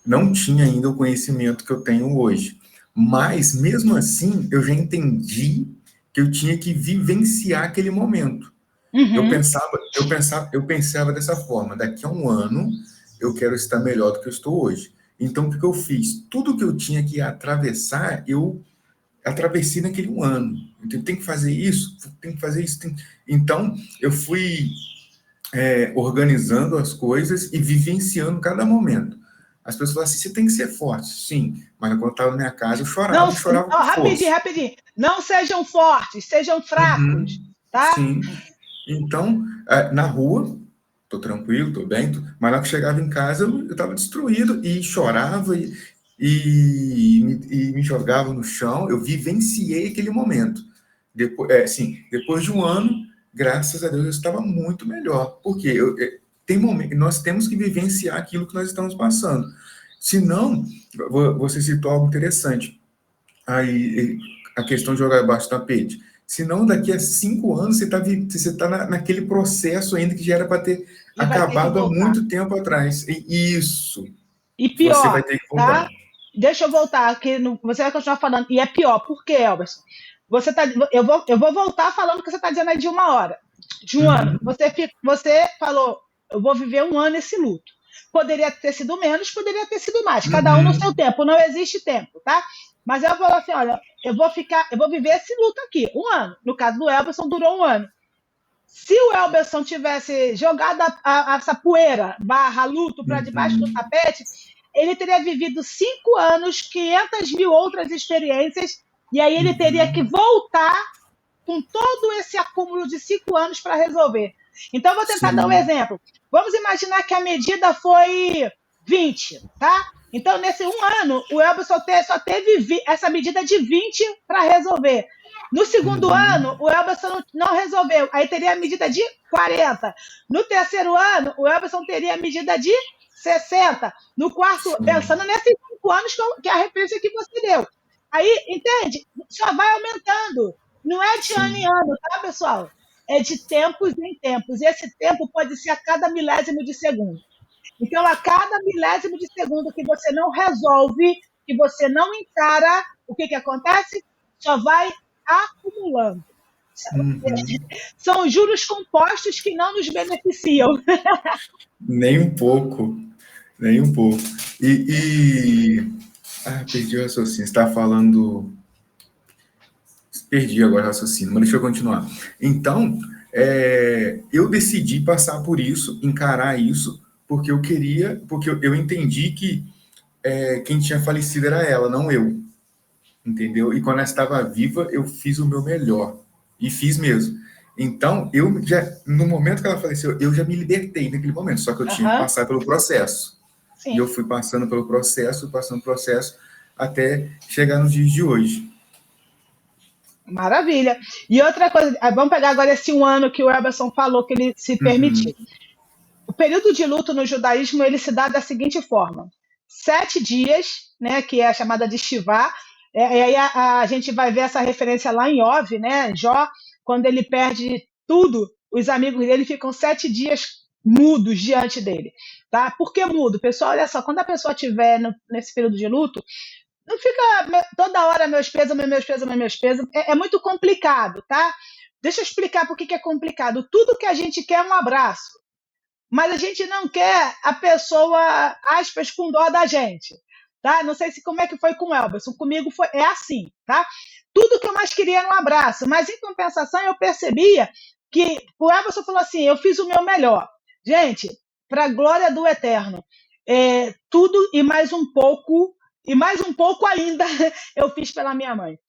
não tinha ainda o conhecimento que eu tenho hoje. Mas, mesmo assim, eu já entendi que eu tinha que vivenciar aquele momento. Eu pensava dessa forma: daqui a um ano eu quero estar melhor do que eu estou hoje. Então, o que eu fiz? Tudo que eu tinha que atravessar, eu atravessei naquele um ano. Então, tem que fazer isso, tem que fazer isso. Então, eu fui organizando as coisas e vivenciando cada momento. As pessoas falam assim: você tem que ser forte. Sim, mas quando eu estava na minha casa, eu chorava com força. Rapidinho. Não sejam fortes, sejam fracos, tá? Sim. Então, na rua, tô tranquilo, tô bem, mas lá que chegava em casa, eu estava destruído e chorava e me jogava no chão. Eu vivenciei aquele momento. Depois de um ano, graças a Deus, eu estava muito melhor. Porque nós temos que vivenciar aquilo que nós estamos passando. Senão, você citou algo interessante. Aí, a questão de jogar abaixo do tapete. Senão, daqui a 5 anos, você tá naquele processo ainda que já era para ter acabado há muito tempo atrás. Isso. E pior, você vai ter que voltar. Tá? Deixa eu voltar, que você vai continuar falando. E é pior. Por quê, Elberson? Eu vou voltar falando o que você está dizendo aí de uma hora. De um ano. Você falou, eu vou viver um ano esse luto. Poderia ter sido menos, poderia ter sido mais. Cada um no seu tempo. Não existe tempo, tá? Mas eu falo assim, olha, eu vou viver esse luto aqui, um ano. No caso do Elberson, durou um ano. Se o Elberson tivesse jogado essa poeira, luto, para debaixo do tapete, ele teria vivido 5 anos, 500 mil outras experiências, e aí ele teria que voltar com todo esse acúmulo de 5 anos para resolver. Então, vou tentar dar um exemplo. Vamos imaginar que a medida foi 20, tá? Então, nesse um ano, o Elberson só teve essa medida de 20 para resolver. No segundo ano, o Elberson não resolveu. Aí teria a medida de 40. No terceiro ano, o Elberson teria a medida de 60. No quarto, pensando nesses 5 anos que é a referência que você deu. Aí, entende? Só vai aumentando. Não é de ano em ano, tá, pessoal? É de tempos em tempos. E esse tempo pode ser a cada milésimo de segundo. Então, a cada milésimo de segundo que você não resolve, que você não encara, o que acontece? Só vai acumulando. Uhum. São juros compostos que não nos beneficiam. Nem um pouco, nem um pouco. Perdi o raciocínio. Você está falando. Perdi agora o raciocínio, mas deixa eu continuar. Então, eu decidi passar por isso, encarar isso, porque eu queria, porque eu entendi que quem tinha falecido era ela, não eu. Entendeu? E quando ela estava viva, eu fiz o meu melhor. E fiz mesmo. Então, no momento que ela faleceu, eu já me libertei naquele momento, só que eu tinha que Aham, passar pelo processo. E sim. eu fui passando pelo processo, até chegar nos dias de hoje. Maravilha. E outra coisa, vamos pegar agora esse 1 ano que o Eberson falou que ele se Uhum, permitiu. O período de luto no judaísmo ele se dá da seguinte forma: 7 dias, né, que é a chamada de Shivá. E aí a gente vai ver essa referência lá em Ov, né? Jó, quando ele perde tudo, os amigos dele ficam 7 dias mudos diante dele, tá? Por que mudo? Pessoal, olha só, quando a pessoa estiver nesse período de luto, não fica toda hora meus pêsames, meus pêsames, meus pêsames. É muito complicado, tá? Deixa eu explicar por que é complicado. Tudo que a gente quer é um abraço, mas a gente não quer a pessoa, aspas, com dó da gente, tá? Não sei se como é que foi com o Elberson, comigo é assim, tá? Tudo que eu mais queria era um abraço, mas em compensação eu percebia que o Elberson falou assim, eu fiz o meu melhor. Gente, para a glória do Eterno, tudo e mais um pouco ainda eu fiz pela minha mãe.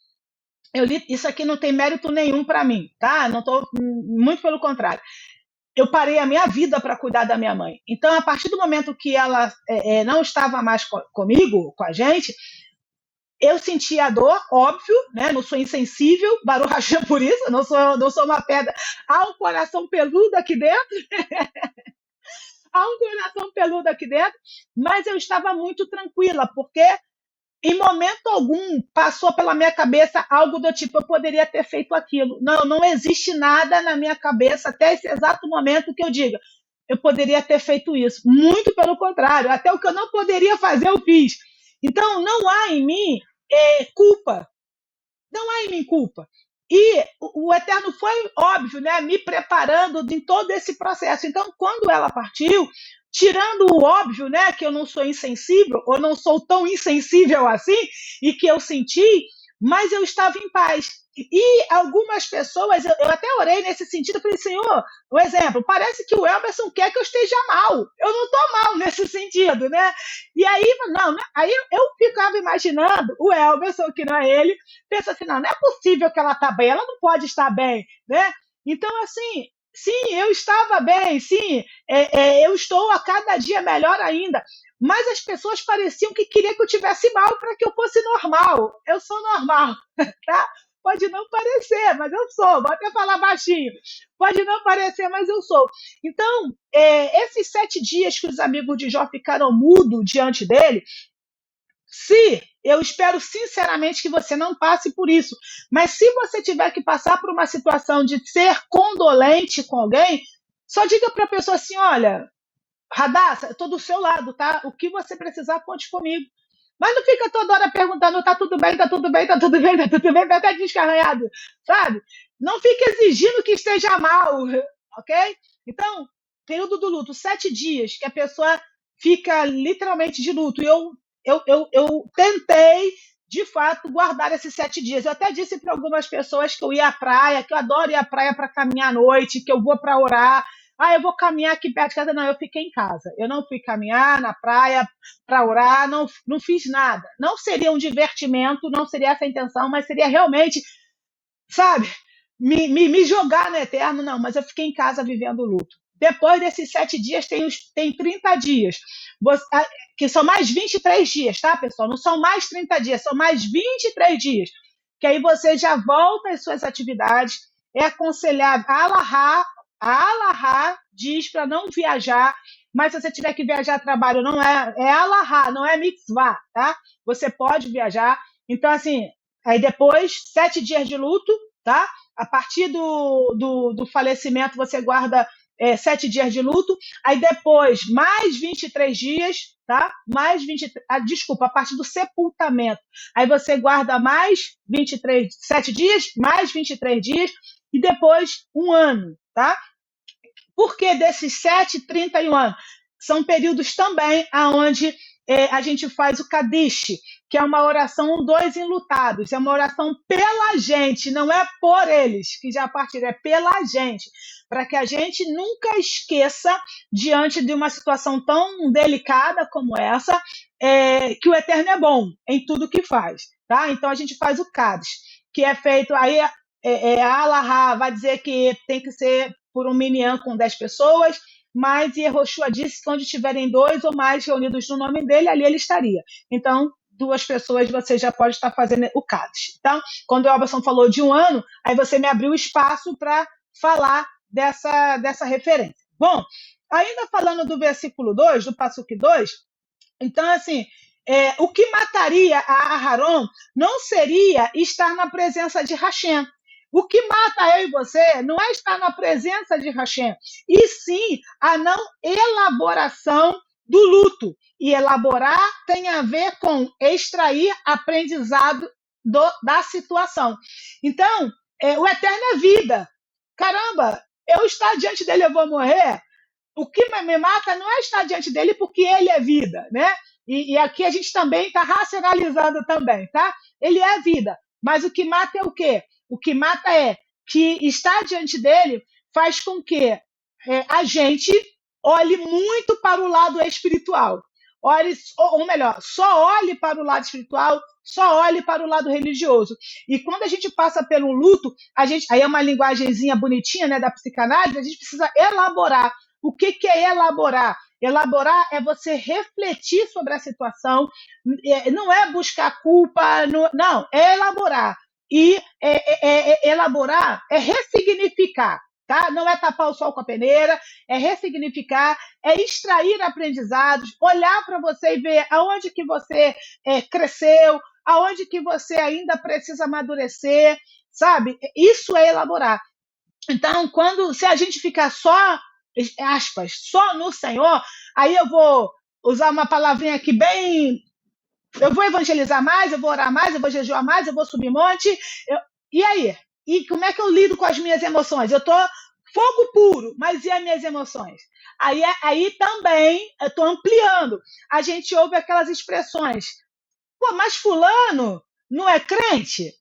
Isso aqui não tem mérito nenhum para mim, tá? Não tô, muito pelo contrário, eu parei a minha vida para cuidar da minha mãe. Então, a partir do momento que ela não estava mais comigo, com a gente, eu sentia a dor, óbvio, né? Não sou insensível, Baruch Hashem por isso, não sou uma pedra. Há um coração peludo aqui dentro, há um coração peludo aqui dentro, mas eu estava muito tranquila, porque em momento algum passou pela minha cabeça algo do tipo, eu poderia ter feito aquilo. Não, não existe nada na minha cabeça até esse exato momento que eu diga, eu poderia ter feito isso. Muito pelo contrário, até o que eu não poderia fazer, eu fiz. Então, não há em mim culpa. Não há em mim culpa. E o Eterno foi, óbvio, né, me preparando em todo esse processo. Então, quando ela partiu, tirando o óbvio, né, que eu não sou insensível, ou não sou tão insensível assim, e que eu senti, mas eu estava em paz. E algumas pessoas, eu até orei nesse sentido, eu falei, Senhor, um exemplo, parece que o Elberson quer que eu esteja mal. Eu não estou mal nesse sentido, né? E aí, não, aí eu ficava imaginando o Elberson, que não é ele, pensa assim, não é possível que ela está bem, ela não pode estar bem, né? Então, assim, sim, eu estava bem, sim, eu estou a cada dia melhor ainda, mas as pessoas pareciam que queriam que eu tivesse mal para que eu fosse normal. Eu sou normal, tá? Pode não parecer, mas eu sou. Vou até falar baixinho. Pode não parecer, mas eu sou. Então, esses 7 dias que os amigos de Jó ficaram mudos diante dele, se eu espero sinceramente que você não passe por isso, mas se você tiver que passar por uma situação de ser condolente com alguém, só diga para a pessoa assim: olha, Radassa, eu estou do seu lado, tá? O que você precisar, conte comigo. Mas não fica toda hora perguntando, tá tudo bem, tá tudo bem, tá tudo bem, tá tudo bem, vai até descarranhado, sabe? Não fique exigindo que esteja mal, ok? Então, período do luto, 7 dias que a pessoa fica literalmente de luto. E eu tentei, de fato, guardar esses 7 dias. Eu até disse para algumas pessoas que eu ia à praia, que eu adoro ir à praia para caminhar à noite, que eu vou para orar. Eu vou caminhar aqui perto de casa. Não, eu fiquei em casa. Eu não fui caminhar na praia para orar, não fiz nada. Não seria um divertimento, não seria essa a intenção, mas seria realmente, sabe, me jogar no eterno. Não, mas eu fiquei em casa vivendo o luto. Depois desses 7 dias, tem 30 dias, que são mais 23 dias, tá, pessoal? Não são mais 30 dias, são mais 23 dias. Que aí você já volta às suas atividades. É aconselhável a Alahá diz para não viajar, mas se você tiver que viajar a trabalho, não é Alahá, não é mitzvah, tá? Você pode viajar. Então, assim, aí depois, 7 dias de luto, tá? A partir do falecimento, você guarda 7 dias de luto, aí depois mais 23 dias, tá? Desculpa, a partir do sepultamento. Aí você guarda mais 7 dias, mais 23 dias, e depois um ano, tá? Por que desses 7, 30 e um anos? São períodos também onde a gente faz o Kadish, que é uma oração dois enlutados, é uma oração pela gente, não é por eles, que já partiram, é pela gente, para que a gente nunca esqueça, diante de uma situação tão delicada como essa, que o Eterno é bom em tudo que faz. Tá? Então a gente faz o Kadish, que é feito, aí a Alahá vai dizer que tem que ser por um minyan com 10 pessoas, mas Yehoshua disse que onde tiverem 2 ou mais reunidos no nome dele, ali ele estaria. Então, 2 pessoas você já pode estar fazendo o Kadish. Então, quando o Elberson falou de um ano, aí você me abriu espaço para falar dessa referência. Bom, ainda falando do versículo 2, do Passuque 2, então, assim, o que mataria a Aharon não seria estar na presença de Hashem. O que mata eu e você não é estar na presença de Hashem, e sim a não elaboração do luto. E elaborar tem a ver com extrair aprendizado da situação. Então, o eterno é vida. Caramba, eu estar diante dele, eu vou morrer. O que me mata não é estar diante dele porque ele é vida, né? E aqui a gente também está racionalizando também, tá? Ele é vida, mas o que mata é o quê? O que mata é que estar diante dele faz com que a gente olhe muito para o lado espiritual. Olhe, ou melhor, só olhe para o lado espiritual, só olhe para o lado religioso. E quando a gente passa pelo luto, aí é uma linguagenzinha bonitinha, né, da psicanálise, a gente precisa elaborar. O que é elaborar? Elaborar é você refletir sobre a situação, não é buscar culpa, não, é elaborar. E elaborar é ressignificar, tá? Não é tapar o sol com a peneira, é ressignificar, é extrair aprendizados, olhar para você e ver aonde que você cresceu, aonde que você ainda precisa amadurecer, sabe? Isso é elaborar. Então, se a gente ficar só, aspas, só no Senhor, aí eu vou usar uma palavrinha aqui bem. Eu vou evangelizar mais, eu vou orar mais, eu vou jejuar mais, eu vou subir monte. E aí? E como é que eu lido com as minhas emoções? Eu estou fogo puro, mas e as minhas emoções? Aí também eu estou ampliando. A gente ouve aquelas expressões. Pô, mas fulano não é crente?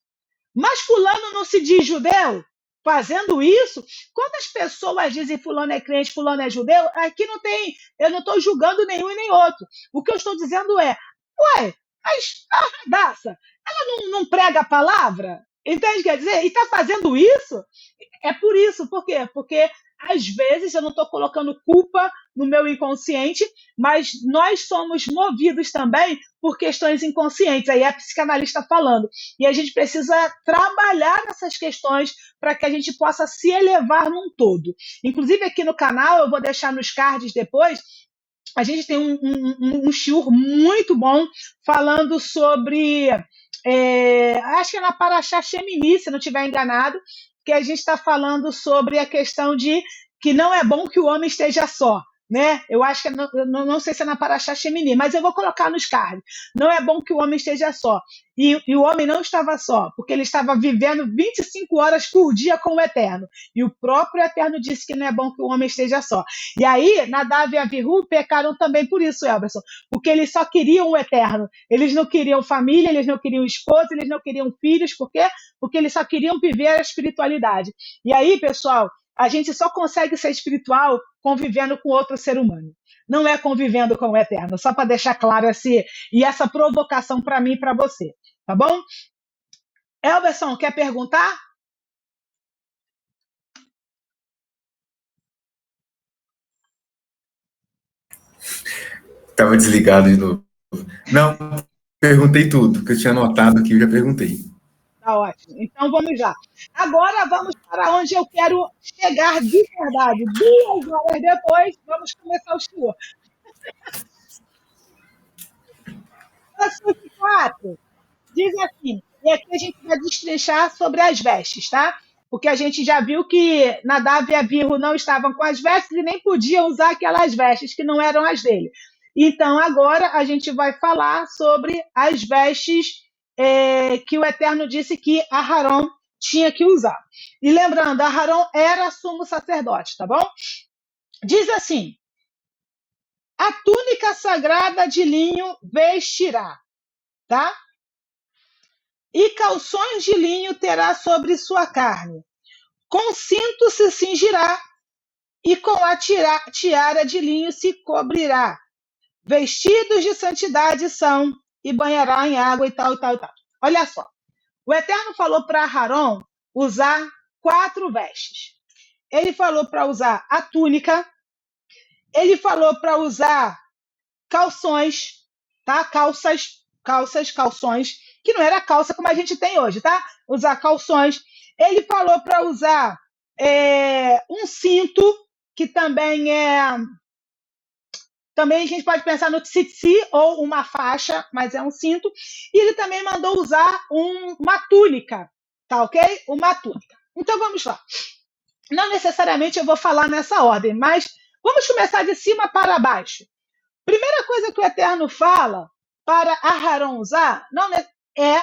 Mas fulano não se diz judeu? Fazendo isso, quando as pessoas dizem fulano é crente, fulano é judeu, aqui não tem, eu não estou julgando nenhum e nem outro. O que eu estou dizendo é, ué, mas a Radassa, ela não prega a palavra? Entende? Quer dizer, e está fazendo isso? É por isso, por quê? Porque às vezes eu não estou colocando culpa no meu inconsciente, mas nós somos movidos também por questões inconscientes. Aí é a psicanalista falando. E a gente precisa trabalhar nessas questões para que a gente possa se elevar num todo. Inclusive aqui no canal, eu vou deixar nos cards depois, a gente tem um shiur muito bom falando sobre, acho que é na Parashá Shemini, se não estiver enganado, que a gente está falando sobre a questão de que não é bom que o homem esteja só, né? Eu acho que não sei se é na Parashá Shemini, mas eu vou colocar nos cards. Não é bom que o homem esteja só. E o homem não estava só, porque ele estava vivendo 25 horas por dia com o Eterno. E o próprio Eterno disse que não é bom que o homem esteja só. E aí, Nadav e Avihu pecaram também por isso, Elberson, porque eles só queriam o Eterno. Eles não queriam família, eles não queriam esposa, eles não queriam filhos. Por quê? Porque eles só queriam viver a espiritualidade. E aí, pessoal, a gente só consegue ser espiritual convivendo com outro ser humano. Não é convivendo com o Eterno, só para deixar claro e essa provocação para mim e para você. Tá bom? Elberson, quer perguntar? Estava desligado de novo. Não, perguntei tudo, que eu tinha anotado aqui, eu já perguntei. Tá ótimo. Então vamos lá. Agora vamos para onde eu quero chegar de verdade. 2 horas depois, vamos começar o show. Versículo 4 diz assim, e aqui a gente vai destrinchar sobre as vestes, tá? porque a gente já viu que Nadav e Abihu não estavam com as vestes e nem podiam usar aquelas vestes que não eram as dele. Então, agora a gente vai falar sobre as vestes que o Eterno disse que Aharon tinha que usar. E lembrando, Aharon era sumo sacerdote, tá bom? Diz assim: a túnica sagrada de linho vestirá, tá? E calções de linho terá sobre sua carne. Com cinto se cingirá e com a tiara de linho se cobrirá. Vestidos de santidade são e banhará em água e tal, e tal, e tal. Olha só, o Eterno falou para Aharon usar 4 vestes. Ele falou para usar a túnica, ele falou para usar calções, tá? Calções, que não era calça como a gente tem hoje, tá? Usar calções. Ele falou para usar um cinto, que também também a gente pode pensar no tzitzi ou uma faixa, mas é um cinto. E ele também mandou usar uma túnica, tá ok? Uma túnica. Então vamos lá. Não necessariamente eu vou falar nessa ordem, mas vamos começar de cima para baixo. Primeira coisa que o Eterno fala para Aharon usar é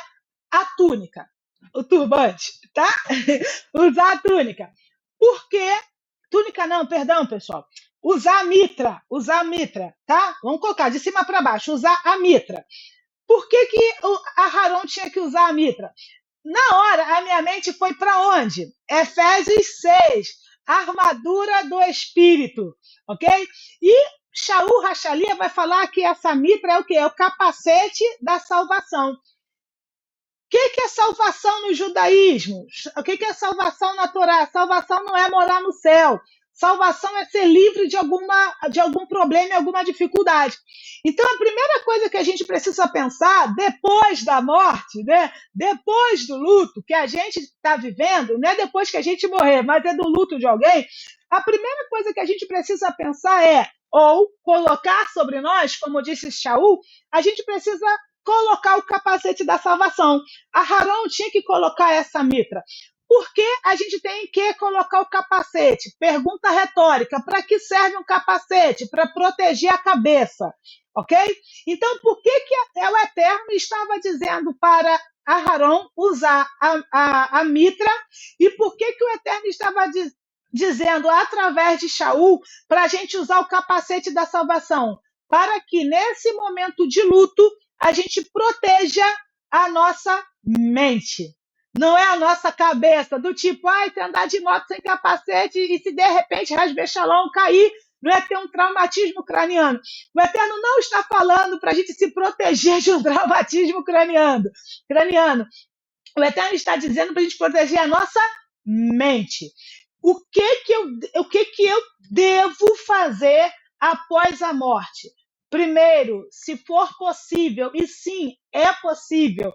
a túnica, o turbante, tá? Usar a túnica. Por quê? Túnica não, perdão, pessoal. Usar a mitra, tá? Vamos colocar de cima para baixo, usar a mitra. Por que o Aharon tinha que usar a mitra? Na hora, a minha mente foi para onde? Efésios 6, armadura do Espírito, ok? E Shaul Rachalia vai falar que essa mitra é o quê? É o capacete da salvação. O que é salvação no judaísmo? O que é salvação na Torá? Salvação não é morar no céu. Salvação é ser livre de algum problema e alguma dificuldade. Então, a primeira coisa que a gente precisa pensar, depois da morte, né? Depois do luto que a gente está vivendo, não é depois que a gente morrer, mas é do luto de alguém, a primeira coisa que a gente precisa pensar ou colocar sobre nós, como disse Shaul, a gente precisa colocar o capacete da salvação. Aharon tinha que colocar essa mitra. Por que a gente tem que colocar o capacete? Pergunta retórica. Para que serve um capacete? Para proteger a cabeça, ok? Então, por que o Eterno estava dizendo para Aharon usar a mitra? E por que o Eterno estava dizendo, através de Shaul, para a gente usar o capacete da salvação? Para que, nesse momento de luto, a gente proteja a nossa mente. Não é a nossa cabeça, do tipo, se andar de moto sem capacete e se de repente Hasbe Shalom cair, não é ter um traumatismo craniano. O Eterno não está falando para a gente se proteger de um traumatismo craniano. O Eterno está dizendo para a gente proteger a nossa mente. O que eu devo fazer após a morte? Primeiro, se for possível, e sim, é possível,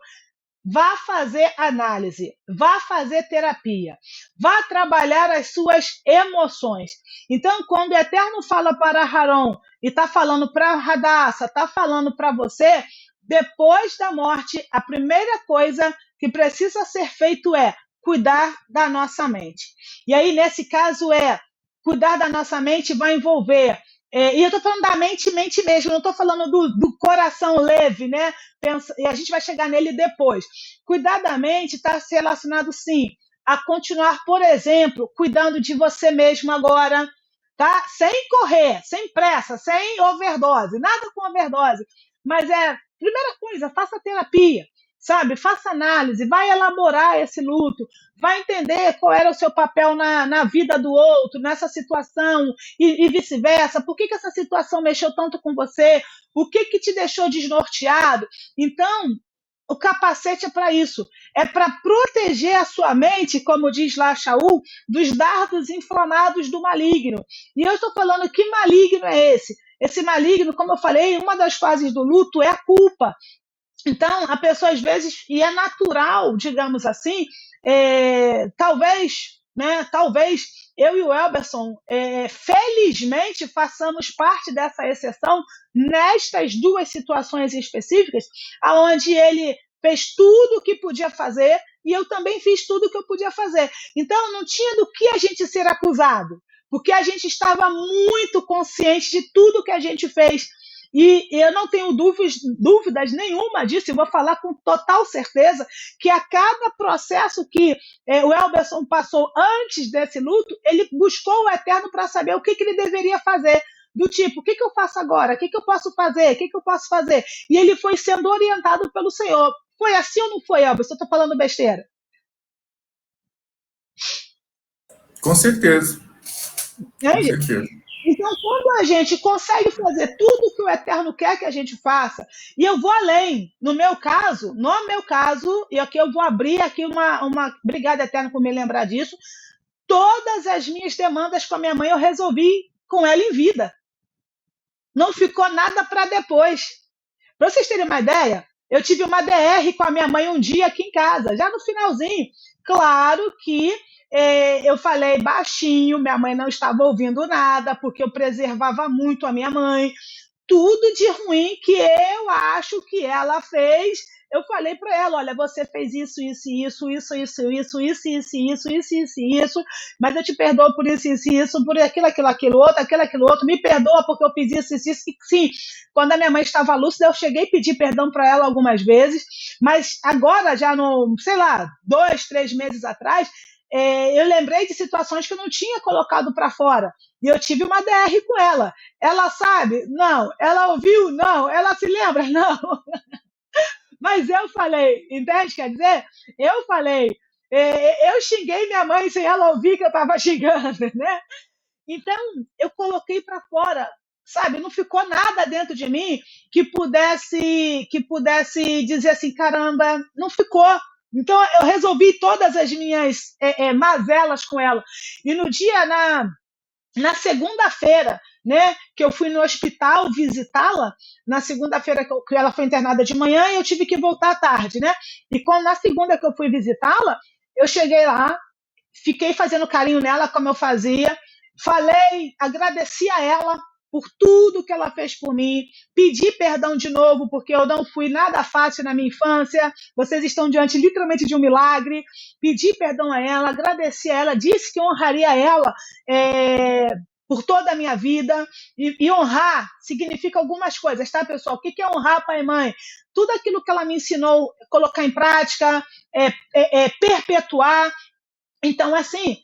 vá fazer análise, vá fazer terapia, vá trabalhar as suas emoções. Então, quando o Eterno fala para Aharon e está falando para Hadassah, está falando para você, depois da morte, a primeira coisa que precisa ser feito é cuidar da nossa mente. E aí, nesse caso, cuidar da nossa mente vai envolver e eu estou falando da mente mesmo, não estou falando do coração leve, né? E a gente vai chegar nele depois. Cuidar da mente está relacionado, sim, a continuar, por exemplo, cuidando de você mesmo agora, tá? Sem correr, sem pressa, sem overdose, nada com overdose. Mas primeira coisa, faça terapia, sabe? Faça análise, vai elaborar esse luto, vai entender qual era o seu papel na vida do outro, nessa situação e vice-versa. Por que essa situação mexeu tanto com você? O que te deixou desnorteado? Então, o capacete é para isso, é para proteger a sua mente, como diz lá Shaul, dos dardos inflamados do maligno. E eu estou falando, que maligno é esse? Esse maligno, como eu falei, uma das fases do luto é a culpa. Então, a pessoa às vezes, e é natural, digamos assim, talvez eu e o Elberson, felizmente, façamos parte dessa exceção nestas duas situações específicas, onde ele fez tudo o que podia fazer e eu também fiz tudo o que eu podia fazer. Então, não tinha do que a gente ser acusado, porque a gente estava muito consciente de tudo que a gente fez. E eu não tenho dúvidas nenhuma disso, e vou falar com total certeza que a cada processo que o Elberson passou antes desse luto, ele buscou o Eterno para saber o que ele deveria fazer. Do tipo, o que eu faço agora? O que eu posso fazer? O que eu posso fazer? E ele foi sendo orientado pelo Senhor. Foi assim ou não foi, Elberson? Eu estou falando besteira. Com certeza. É isso. Com certeza. Então, quando a gente consegue fazer tudo que o Eterno quer que a gente faça, e eu vou além, no meu caso, e aqui eu vou abrir aqui obrigada, Eterno, por me lembrar disso, todas as minhas demandas com a minha mãe eu resolvi com ela em vida. Não ficou nada para depois. Para vocês terem uma ideia, eu tive uma DR com a minha mãe um dia aqui em casa, já no finalzinho. Claro que eu falei baixinho, minha mãe não estava ouvindo nada, porque eu preservava muito a minha mãe. Tudo de ruim que eu acho que ela fez, eu falei para ela, olha, você fez isso, mas eu te perdoo por isso, por aquilo outro, me perdoa porque eu fiz isso. E sim, quando a minha mãe estava lúcida, eu cheguei a pedir perdão para ela algumas vezes, mas agora, já no, 2, 3 meses atrás, eu lembrei de situações que eu não tinha colocado para fora, e eu tive uma DR com ela. Ela sabe? Não. Ela ouviu? Não. Ela se lembra? Não. Mas eu falei, entende? Quer dizer, eu falei, eu xinguei minha mãe sem ela ouvir que eu estava xingando, né? Então, eu coloquei para fora, sabe? Não ficou nada dentro de mim que pudesse dizer assim, caramba, não ficou. Então, eu resolvi todas as minhas mazelas com ela. E no dia, na segunda-feira, né, que eu fui no hospital visitá-la, na segunda-feira que ela foi internada de manhã e eu tive que voltar à tarde, né? E na segunda que eu fui visitá-la, eu cheguei lá, fiquei fazendo carinho nela como eu fazia, falei, agradeci a ela por tudo que ela fez por mim, pedi perdão de novo, porque eu não fui nada fácil na minha infância, vocês estão diante literalmente de um milagre, pedi perdão a ela, agradeci a ela, disse que honraria ela por toda a minha vida, e honrar significa algumas coisas, tá, pessoal? O que é honrar pai e mãe? Tudo aquilo que ela me ensinou, colocar em prática, perpetuar. Então, assim,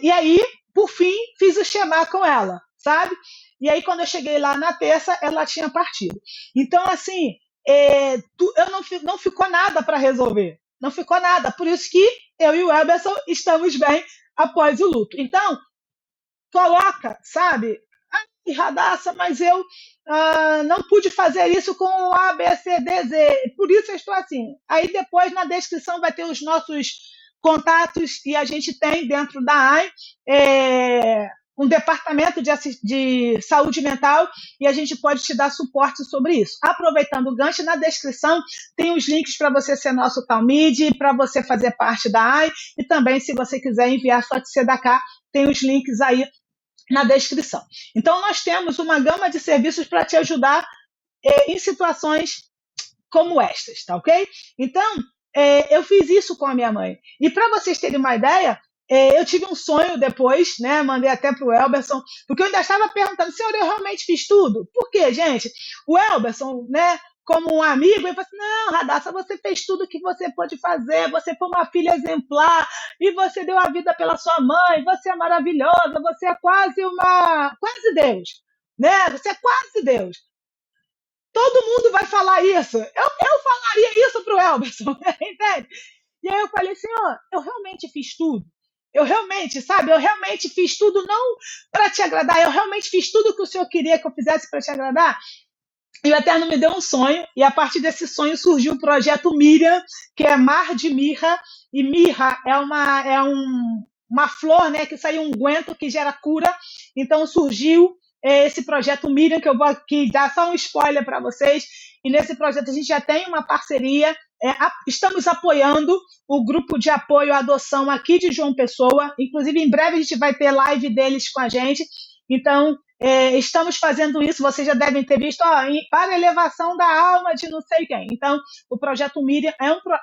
e aí, por fim, fiz o Shema com ela, sabe? E aí, quando eu cheguei lá na terça, ela tinha partido. Então, assim, não ficou nada para resolver. Não ficou nada. Por isso que eu e o Elberson estamos bem após o luto. Então, coloca, sabe? Radassa, mas eu não pude fazer isso com o A, B, C, D, Z. Por isso eu estou assim. Aí depois, na descrição, vai ter os nossos contatos e a gente tem dentro da AI um departamento de saúde mental e a gente pode te dar suporte sobre isso. Aproveitando o gancho, na descrição tem os links para você ser nosso Talmide, para você fazer parte da AI e também, se você quiser enviar sua tzedakah, tem os links aí na descrição. Então, nós temos uma gama de serviços para te ajudar em situações como estas, tá ok? Então, eu fiz isso com a minha mãe. E para vocês terem uma ideia, eu tive um sonho depois, né? Mandei até para o Elberson, porque eu ainda estava perguntando, senhor, eu realmente fiz tudo? Por quê, gente? O Elberson, né? Como um amigo, ele falou assim, não, Radassa, você fez tudo o que você pôde fazer, você foi uma filha exemplar, e você deu a vida pela sua mãe, você é maravilhosa, você é quase Deus, né? Você é quase Deus. Todo mundo vai falar isso. Eu falaria isso para o Elberson, entende? E aí eu falei, senhor, eu realmente fiz tudo. Eu realmente fiz tudo não para te agradar, eu realmente fiz tudo o que o senhor queria que eu fizesse para te agradar. E o Eterno me deu um sonho, e a partir desse sonho surgiu o projeto Miriam, que é Mar de Mirra, e mirra é uma flor, né, que sai um unguento que gera cura. Então surgiu esse projeto Miriam, que eu vou aqui dar só um spoiler para vocês, e nesse projeto a gente já tem uma parceria, estamos apoiando o grupo de apoio à adoção aqui de João Pessoa, inclusive em breve a gente vai ter live deles com a gente. Então, estamos fazendo isso, vocês já devem ter visto, para elevação da alma de não sei quem. Então, o projeto Miriam,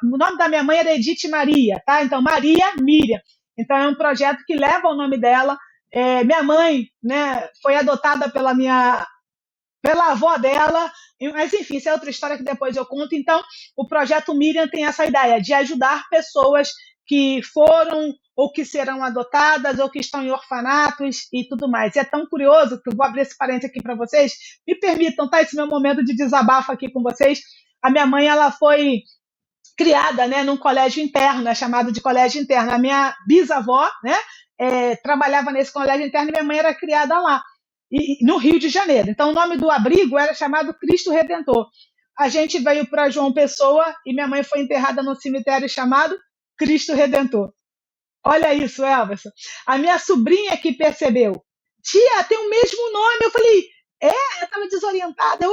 o nome da minha mãe era Edith Maria, tá? Então, Maria Miriam. Então, é um projeto que leva o nome dela. Minha mãe, né, foi adotada pela avó dela, mas enfim, isso é outra história que depois eu conto. Então, o projeto Miriam tem essa ideia de ajudar pessoas que foram ou que serão adotadas ou que estão em orfanatos e tudo mais. E é tão curioso que eu vou abrir esse parênteses aqui para vocês. Me permitam, tá? Esse é meu momento de desabafo aqui com vocês. A minha mãe, ela foi criada, né, num colégio interno, é chamado de colégio interno. A minha bisavó, né, trabalhava nesse colégio interno e minha mãe era criada lá, no Rio de Janeiro. Então, o nome do abrigo era chamado Cristo Redentor. A gente veio para João Pessoa e minha mãe foi enterrada no cemitério chamado Cristo Redentor. Olha isso, Elverson. A minha sobrinha que percebeu. Tia, tem o mesmo nome. Eu falei, eu estava desorientada.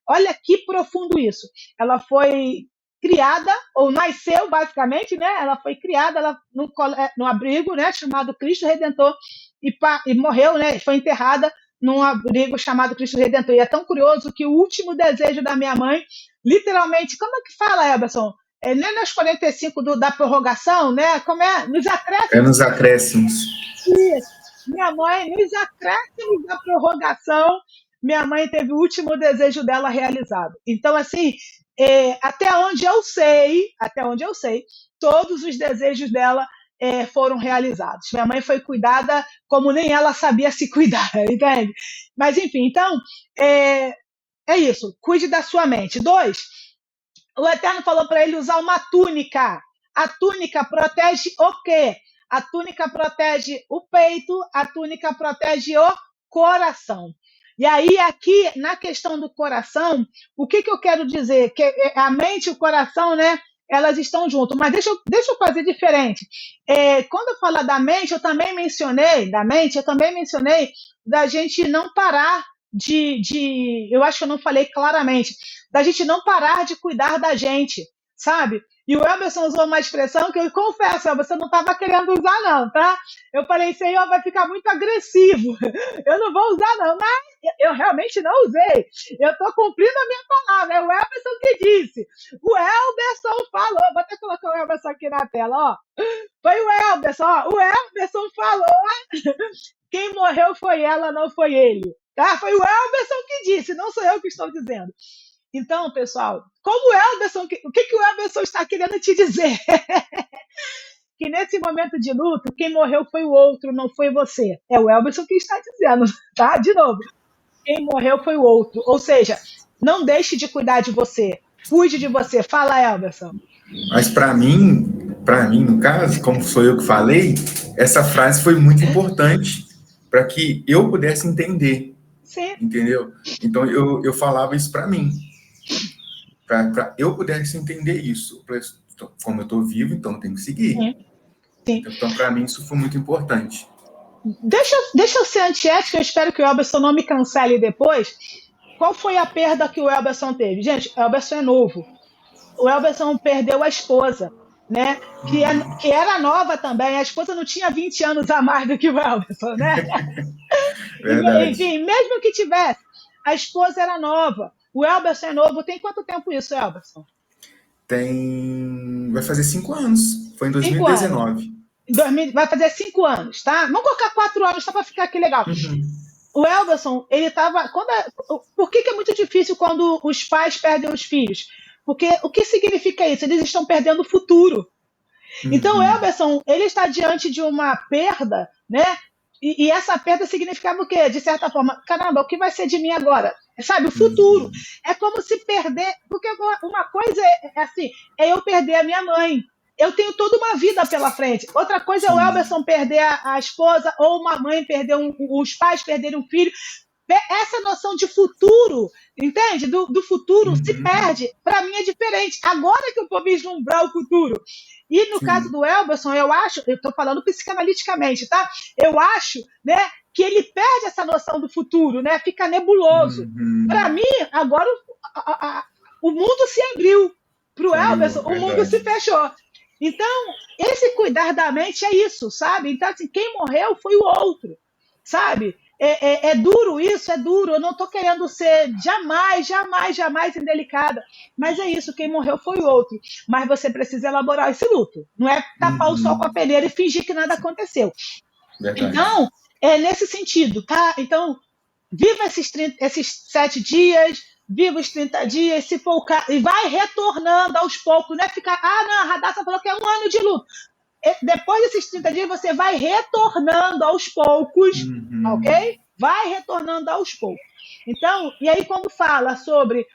Olha que profundo isso. Ela foi criada, ou nasceu, basicamente, né? Ela foi criada no abrigo, né, chamado Cristo Redentor, e morreu, né? Foi enterrada num abrigo chamado Cristo Redentor. E é tão curioso que o último desejo da minha mãe, literalmente, como é que fala, Elberson? Não é nos 45 da prorrogação, né? Como é? Nos acréscimos. É nos acréscimos. Isso. Minha mãe, nos acréscimos da prorrogação, minha mãe teve o último desejo dela realizado. Então, assim, até onde eu sei, todos os desejos dela foram realizados. Minha mãe foi cuidada como nem ela sabia se cuidar, entende? Mas, enfim, então, é isso. Cuide da sua mente. 2, o Eterno falou para ele usar uma túnica. A túnica protege o quê? A túnica protege o peito, a túnica protege o coração. E aí, aqui, na questão do coração, o que eu quero dizer? Que a mente e o coração, né, elas estão juntas. Mas deixa eu fazer diferente. Quando eu falo da mente, eu também mencionei da gente não parar eu acho que eu não falei claramente, da gente não parar de cuidar da gente, sabe? E o Elberson usou uma expressão que eu confesso, você não estava querendo usar não, tá? Eu falei, Senhor, vai ficar muito agressivo, eu não vou usar não, mas eu realmente não usei, eu estou cumprindo a minha palavra, é o Elberson que disse, o Elberson falou, vou até colocar o Elberson aqui na tela, ó, foi o Elberson, ó, o Elberson falou, quem morreu foi ela, não foi ele, tá? Foi o Elberson que disse, não sou eu que estou dizendo. Então, pessoal, como o Elberson, o que o Elberson está querendo te dizer? Que nesse momento de luto, quem morreu foi o outro, não foi você. É o Elberson que está dizendo, tá? De novo, quem morreu foi o outro. Ou seja, não deixe de cuidar de você. Cuide de você. Fala, Elberson. Mas para mim, no caso, como sou eu que falei, essa frase foi muito importante para que eu pudesse entender. Sim. Entendeu? Então, eu falava isso para mim. Para eu pudesse entender isso. Como eu estou vivo, então eu tenho que seguir. Sim. Então, para mim, isso foi muito importante. Deixa eu ser antiético, eu espero que o Elberson não me cancele depois. Qual foi a perda que o Elberson teve? Gente, o Elberson é novo. O Elberson perdeu a esposa, né? Que era nova também. A esposa não tinha 20 anos a mais do que o Elberson, né? Enfim, mesmo que tivesse, a esposa era nova. O Elberson é novo. Tem quanto tempo isso, Elberson? Vai fazer 5 anos. Foi em 2019. Vai fazer 5 anos, tá? Vamos colocar 4 anos só para ficar aqui legal. O Elberson, ele estava... Por que é muito difícil quando os pais perdem os filhos? Porque o que significa isso? Eles estão perdendo o futuro. Então, o Elberson, ele está diante de uma perda, né? E essa perda significava o quê? De certa forma, caramba, o que vai ser de mim agora? Sabe, o futuro. É como se perder... Porque uma coisa é eu perder a minha mãe. Eu tenho toda uma vida pela frente. Outra coisa é o Elberson perder a esposa, ou uma mãe perder os pais perderem um filho. Essa noção de futuro, entende? Do futuro se perde. Para mim é diferente. Agora que eu vou vislumbrar o futuro. E no caso do Elberson, eu estou falando psicanaliticamente, tá? Eu acho, né, que ele perde essa noção do futuro, né? Fica nebuloso. Para mim, agora o mundo se abriu. Para o Elberson, o mundo se fechou. Então, esse cuidar da mente é isso, sabe? Então, assim, quem morreu foi o outro, sabe? É duro isso, é duro. Eu não estou querendo ser jamais, jamais, jamais indelicada. Mas é isso, quem morreu foi o outro. Mas você precisa elaborar esse luto. Não é tapar o sol com a Uhum. peneira e fingir que nada aconteceu. Verdade. Então, é nesse sentido, tá? Então, viva esses 7 dias, viva os 30 dias, se for o caso, e vai retornando aos poucos. Não é ficar, não, a Radassa falou que é 1 ano de luto. Depois desses 30 dias, você vai retornando aos poucos, ok? Uhum. Vai retornando aos poucos. Então, e aí, quando fala sobre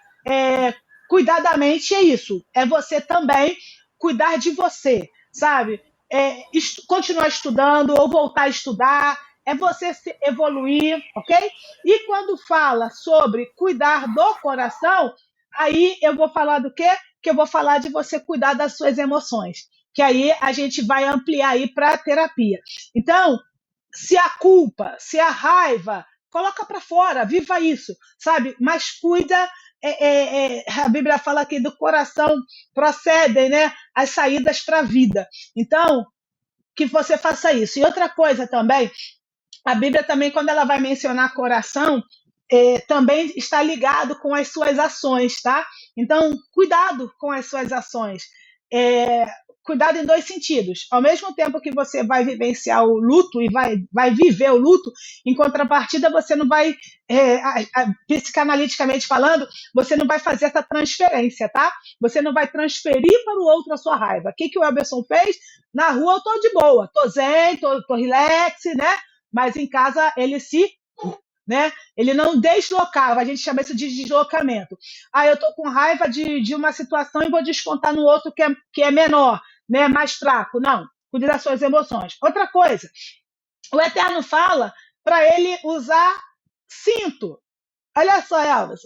cuidar da mente, é isso. É você também cuidar de você, sabe? Continuar estudando ou voltar a estudar. É você se evoluir, ok? E quando fala sobre cuidar do coração, aí eu vou falar do quê? Que eu vou falar de você cuidar das suas emoções, que aí a gente vai ampliar aí para a terapia. Então, se a culpa, se a raiva, coloca para fora, viva isso, sabe? Mas cuida. A Bíblia fala que do coração procedem, né, as saídas para a vida. Então, que você faça isso. E outra coisa também, a Bíblia também, quando ela vai mencionar coração, também está ligado com as suas ações, tá? Então, cuidado com as suas ações. Cuidado em 2 sentidos. Ao mesmo tempo que você vai vivenciar o luto e vai viver o luto, em contrapartida, você não vai, psicanaliticamente falando, você não vai fazer essa transferência, tá? Você não vai transferir para o outro a sua raiva. O que o Elberson fez? Na rua eu tô de boa, tô zen, tô relax, né? Mas em casa ele não deslocava, a gente chama isso de deslocamento. Eu estou com raiva de uma situação e vou descontar no outro que é menor, né, mais fraco. Não, cuide das suas emoções. Outra coisa, o Eterno fala para ele usar cinto. Olha só, Elvis,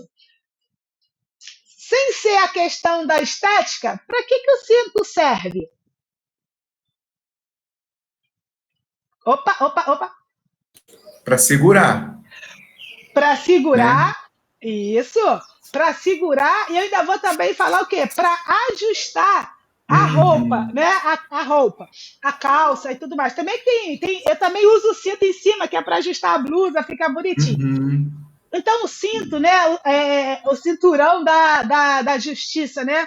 sem ser a questão da estética, para que o cinto serve? Opa, opa, opa. Para segurar, Para né? segurar, isso, para segurar, e eu ainda vou também falar o quê? Para ajustar a roupa, Uhum. né? A roupa, a calça e tudo mais. Também eu também uso o cinto em cima, que é para ajustar a blusa, ficar bonitinho. Uhum. Então, o cinto, né? O cinturão da justiça, né?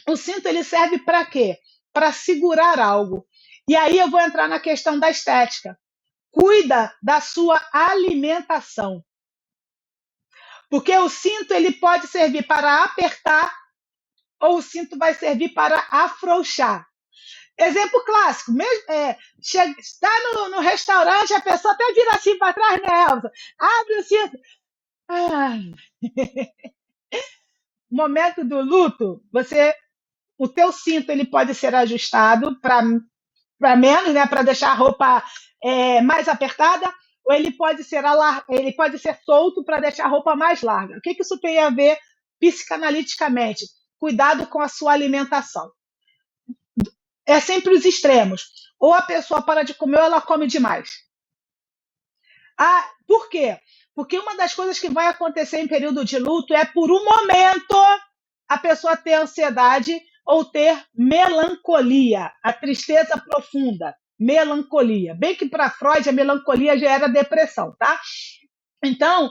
O cinto ele serve para quê? Para segurar algo. E aí eu vou entrar na questão da estética. Cuida da sua alimentação. Porque o cinto ele pode servir para apertar ou o cinto vai servir para afrouxar. Exemplo clássico, está no restaurante, a pessoa até vira assim para trás, né, Elza? Abre o cinto. Momento do luto, o teu cinto ele pode ser ajustado para menos, né, para deixar a roupa mais apertada, ou ele pode ser solto para deixar a roupa mais larga. O que isso tem a ver psicanaliticamente? Cuidado com a sua alimentação. É sempre os extremos. Ou a pessoa para de comer ou ela come demais. Por quê? Porque uma das coisas que vai acontecer em período de luto é, por um momento, a pessoa ter ansiedade ou ter melancolia, a tristeza profunda, melancolia. Bem que para Freud a melancolia já era depressão, tá? Então,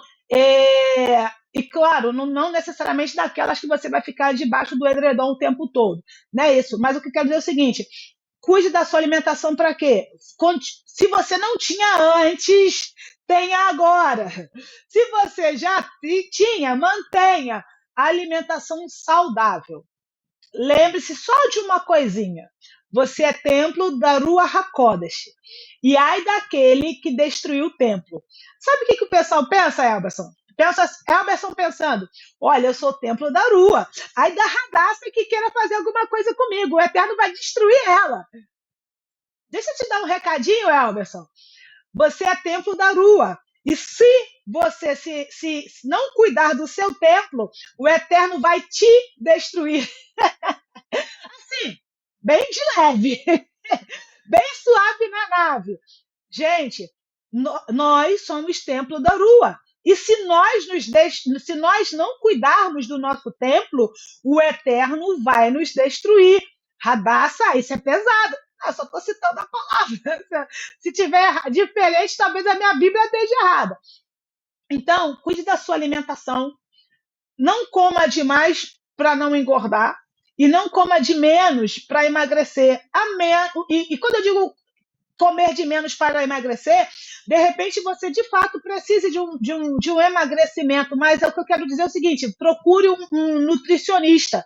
e claro, não necessariamente daquelas que você vai ficar debaixo do edredom o tempo todo, não é isso. Mas o que eu quero dizer é o seguinte: cuide da sua alimentação para quê? Se você não tinha antes, tenha agora. Se você já tinha, mantenha a alimentação saudável. Lembre-se só de uma coisinha. Você é templo da Ruach HaKodesh. E ai daquele que destruiu o templo. Sabe o que o pessoal pensa, Elberson? Elberson pensando, olha, eu sou o templo da Rua. Ai da Radassa que queira fazer alguma coisa comigo. O Eterno vai destruir ela. Deixa eu te dar um recadinho, Elberson. Você é templo da Rua. E se você se não cuidar do seu templo, o Eterno vai te destruir. Assim, bem de leve, bem suave na nave. Gente, nós somos templo da Rua. E se nós não cuidarmos do nosso templo, o Eterno vai nos destruir. Radassa, isso é pesado. Eu só estou citando a palavra. Se tiver diferente, talvez a minha Bíblia esteja errada. Então, cuide da sua alimentação. Não coma demais para não engordar. E não coma de menos para emagrecer. E quando eu digo comer de menos para emagrecer, de repente você de fato precisa de um emagrecimento, mas é o que eu quero dizer é o seguinte: procure um nutricionista,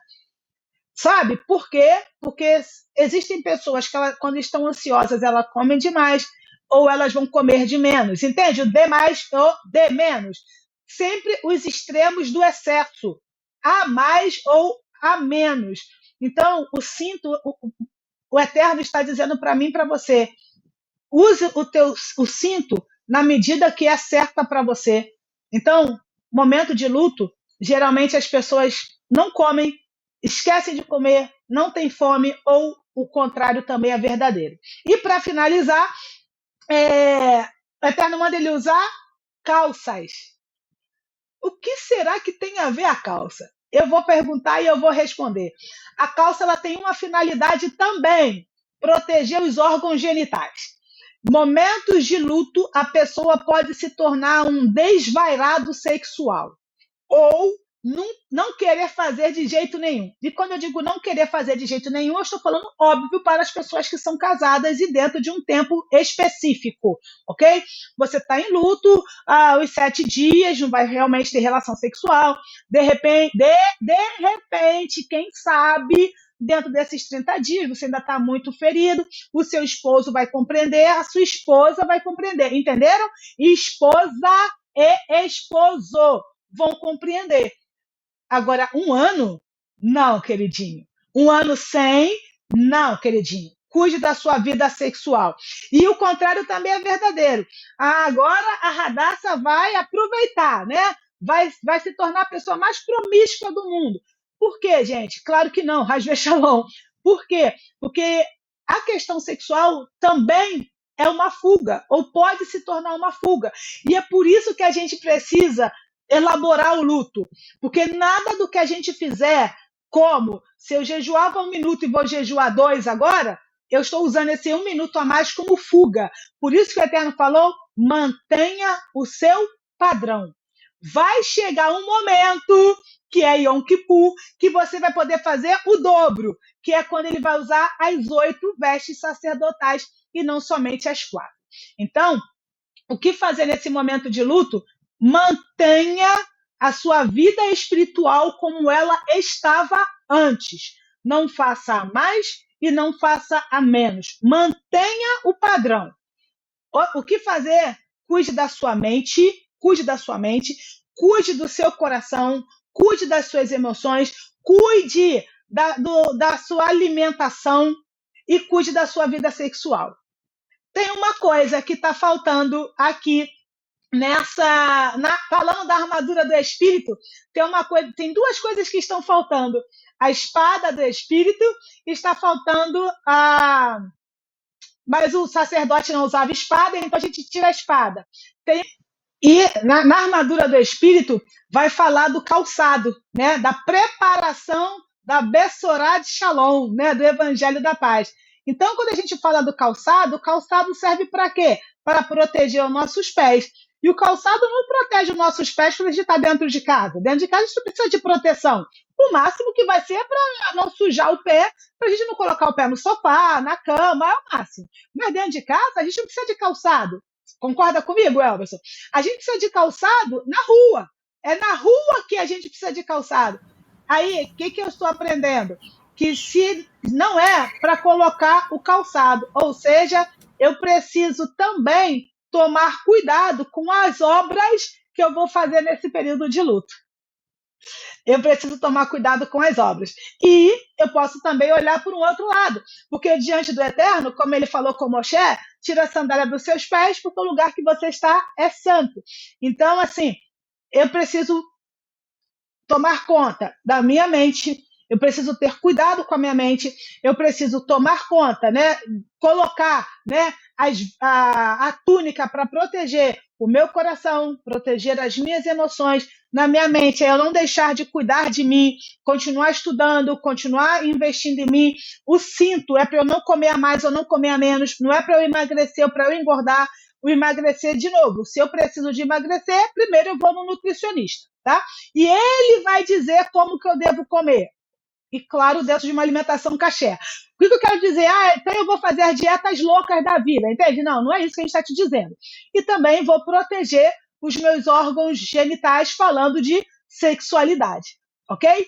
sabe? Por quê? Porque existem pessoas que quando estão ansiosas, elas comem demais ou elas vão comer de menos, entende? O de mais ou de menos. Sempre os extremos do excesso, a mais ou a menos. Então, o Eterno está dizendo para mim e para você: use o cinto na medida que é certa para você. Então, momento de luto, geralmente as pessoas não comem, esquecem de comer, não têm fome, ou o contrário também é verdadeiro. E para finalizar, o Eterno manda ele usar calças. O que será que tem a ver a calça? Eu vou perguntar e eu vou responder. A calça ela tem uma finalidade também: proteger os órgãos genitais. Momentos de luto, a pessoa pode se tornar um desvairado sexual ou não querer fazer de jeito nenhum. E quando eu digo não querer fazer de jeito nenhum, eu estou falando, óbvio, para as pessoas que são casadas e dentro de um tempo específico, ok? Você está em luto, os 7 dias, não vai realmente ter relação sexual. De repente, quem sabe, dentro desses 30 dias, você ainda está muito ferido, o seu esposo vai compreender, a sua esposa vai compreender, entenderam? Esposa e esposo vão compreender. Agora, 1 ano? Não, queridinho. 1 ano sem? Não, queridinho. Cuide da sua vida sexual. E o contrário também é verdadeiro. Agora a Radassa vai aproveitar, né? Vai se tornar a pessoa mais promíscua do mundo. Por quê, gente? Claro que não, Hasbe Shalom. Por quê? Porque a questão sexual também é uma fuga, ou pode se tornar uma fuga. E é por isso que a gente precisa elaborar o luto, porque nada do que a gente fizer, como se eu jejuava 1 minuto e vou jejuar 2 agora, eu estou usando esse 1 minuto a mais como fuga. Por isso que o Eterno falou: mantenha o seu padrão. Vai chegar um momento, que é Yom Kippur, que você vai poder fazer o dobro, que é quando ele vai usar as 8 vestes sacerdotais e não somente as 4. Então, o que fazer nesse momento de luto? Mantenha a sua vida espiritual como ela estava antes. Não faça a mais e não faça a menos. Mantenha o padrão. O que fazer? Cuide da sua mente, cuide do seu coração, cuide das suas emoções, cuide da sua alimentação e cuide da sua vida sexual. Tem uma coisa que está faltando aqui falando da armadura do Espírito, tem 2 coisas que estão faltando. A espada do Espírito está faltando mas o sacerdote não usava espada, então a gente tira a espada. E na armadura do Espírito vai falar do calçado, né? Da preparação da Bessorá de Shalom, né? Do Evangelho da Paz. Então, quando a gente fala do calçado, o calçado serve para quê? Para proteger os nossos pés. E o calçado não protege os nossos pés quando a gente está dentro de casa. Dentro de casa a gente precisa de proteção. O máximo que vai ser para não sujar o pé, para a gente não colocar o pé no sofá, na cama, é o máximo. Mas dentro de casa a gente não precisa de calçado. Concorda comigo, Elberson? A gente precisa de calçado na rua. É na rua que a gente precisa de calçado. Aí, o que eu estou aprendendo? Que se não é para colocar o calçado, ou seja, eu preciso também tomar cuidado com as obras que eu vou fazer nesse período de luto. Eu preciso tomar cuidado com as obras. E eu posso também olhar por um outro lado, porque diante do Eterno, como ele falou com Moshe, tira a sandália dos seus pés, porque o lugar que você está é santo. Então, assim, eu preciso tomar conta da minha mente, eu preciso ter cuidado com a minha mente, eu preciso tomar conta, né? Colocar, né, a túnica para proteger o meu coração, proteger as minhas emoções na minha mente, é eu não deixar de cuidar de mim, continuar estudando, continuar investindo em mim. O cinto é para eu não comer a mais ou não comer a menos, não é para eu emagrecer ou para eu engordar. O emagrecer, de novo, se eu preciso de emagrecer, primeiro eu vou no nutricionista, tá? E ele vai dizer como que eu devo comer. E, claro, dentro de uma alimentação caché. O que eu quero dizer? Então eu vou fazer as dietas loucas da vida, entende? Não, não é isso que a gente está te dizendo. E também vou proteger os meus órgãos genitais falando de sexualidade, ok?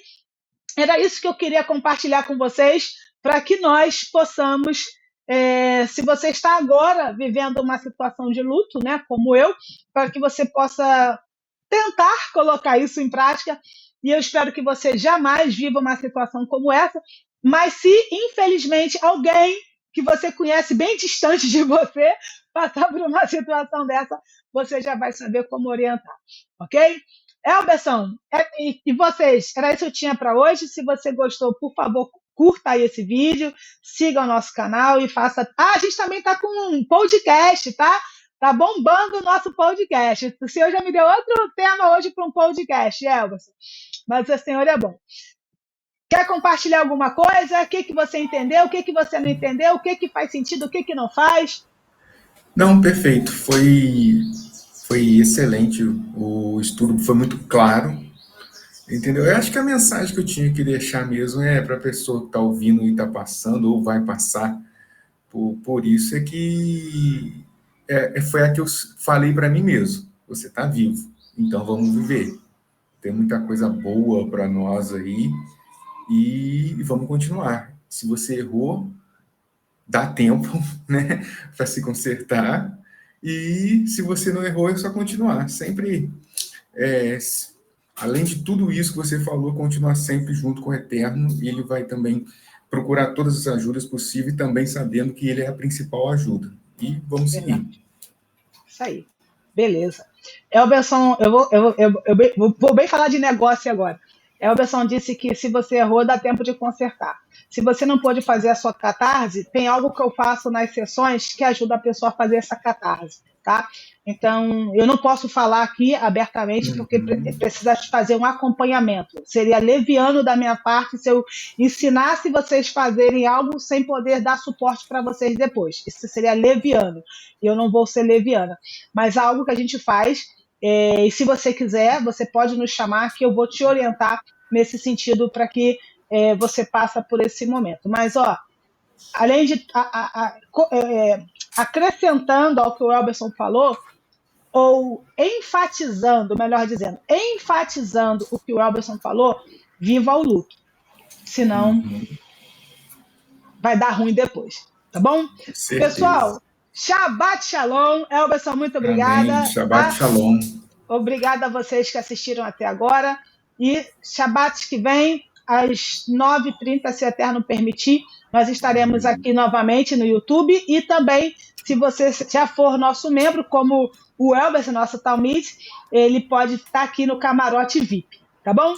Era isso que eu queria compartilhar com vocês, para que nós possamos, se você está agora vivendo uma situação de luto, né, como eu, para que você possa tentar colocar isso em prática, e eu espero que você jamais viva uma situação como essa, mas se, infelizmente, alguém que você conhece bem distante de você passar por uma situação dessa, você já vai saber como orientar, ok? Elberson, e vocês? Era isso que eu tinha para hoje. Se você gostou, por favor, curta aí esse vídeo, siga o nosso canal e faça... a gente também está com um podcast, tá? Tá bombando o nosso podcast. O senhor já me deu outro tema hoje para um podcast, Elberson. Mas o senhor é bom. Quer compartilhar alguma coisa? O que você entendeu? O que você não entendeu? O que faz sentido? O que não faz? Não, perfeito. Foi excelente. O estudo foi muito claro. Entendeu? Eu acho que a mensagem que eu tinha que deixar mesmo é para a pessoa que está ouvindo e está passando ou vai passar por isso, é que foi a que eu falei para mim mesmo. Você está vivo, então vamos viver. Tem muita coisa boa para nós aí e vamos continuar. Se você errou, dá tempo, né, para se consertar. E se você não errou, é só continuar. Sempre, além de tudo isso que você falou, continuar sempre junto com o Eterno. E ele vai também procurar todas as ajudas possíveis, também sabendo que ele é a principal ajuda. E vamos seguir. Isso aí. Beleza. Elberson, eu vou bem falar de negócio agora. Elberson disse que se você errou, dá tempo de consertar. Se você não pôde fazer a sua catarse, tem algo que eu faço nas sessões que ajuda a pessoa a fazer essa catarse, tá? Então, eu não posso falar aqui abertamente porque precisa fazer um acompanhamento. Seria leviano da minha parte se eu ensinasse vocês fazerem algo sem poder dar suporte para vocês depois. Isso seria leviano. E eu não vou ser leviana. Mas algo que a gente faz, e se você quiser, você pode nos chamar que eu vou te orientar nesse sentido para que você passe por esse momento. Mas, além de acrescentando ao que o Elberson falou, ou enfatizando, melhor dizendo, enfatizando o que o Elberson falou, viva o luto. Senão, vai dar ruim depois. Tá bom? Certeza. Pessoal, Shabbat Shalom. Elberson, muito obrigada. Amém. Shabbat Shalom. Obrigada a vocês que assistiram até agora. E Shabbat que vem, às 9h30, se o Eterno permitir, nós estaremos aqui novamente no YouTube. E também, se você já for nosso membro, como o Elberson, nosso Talmid, ele pode estar aqui no Camarote VIP. Tá bom?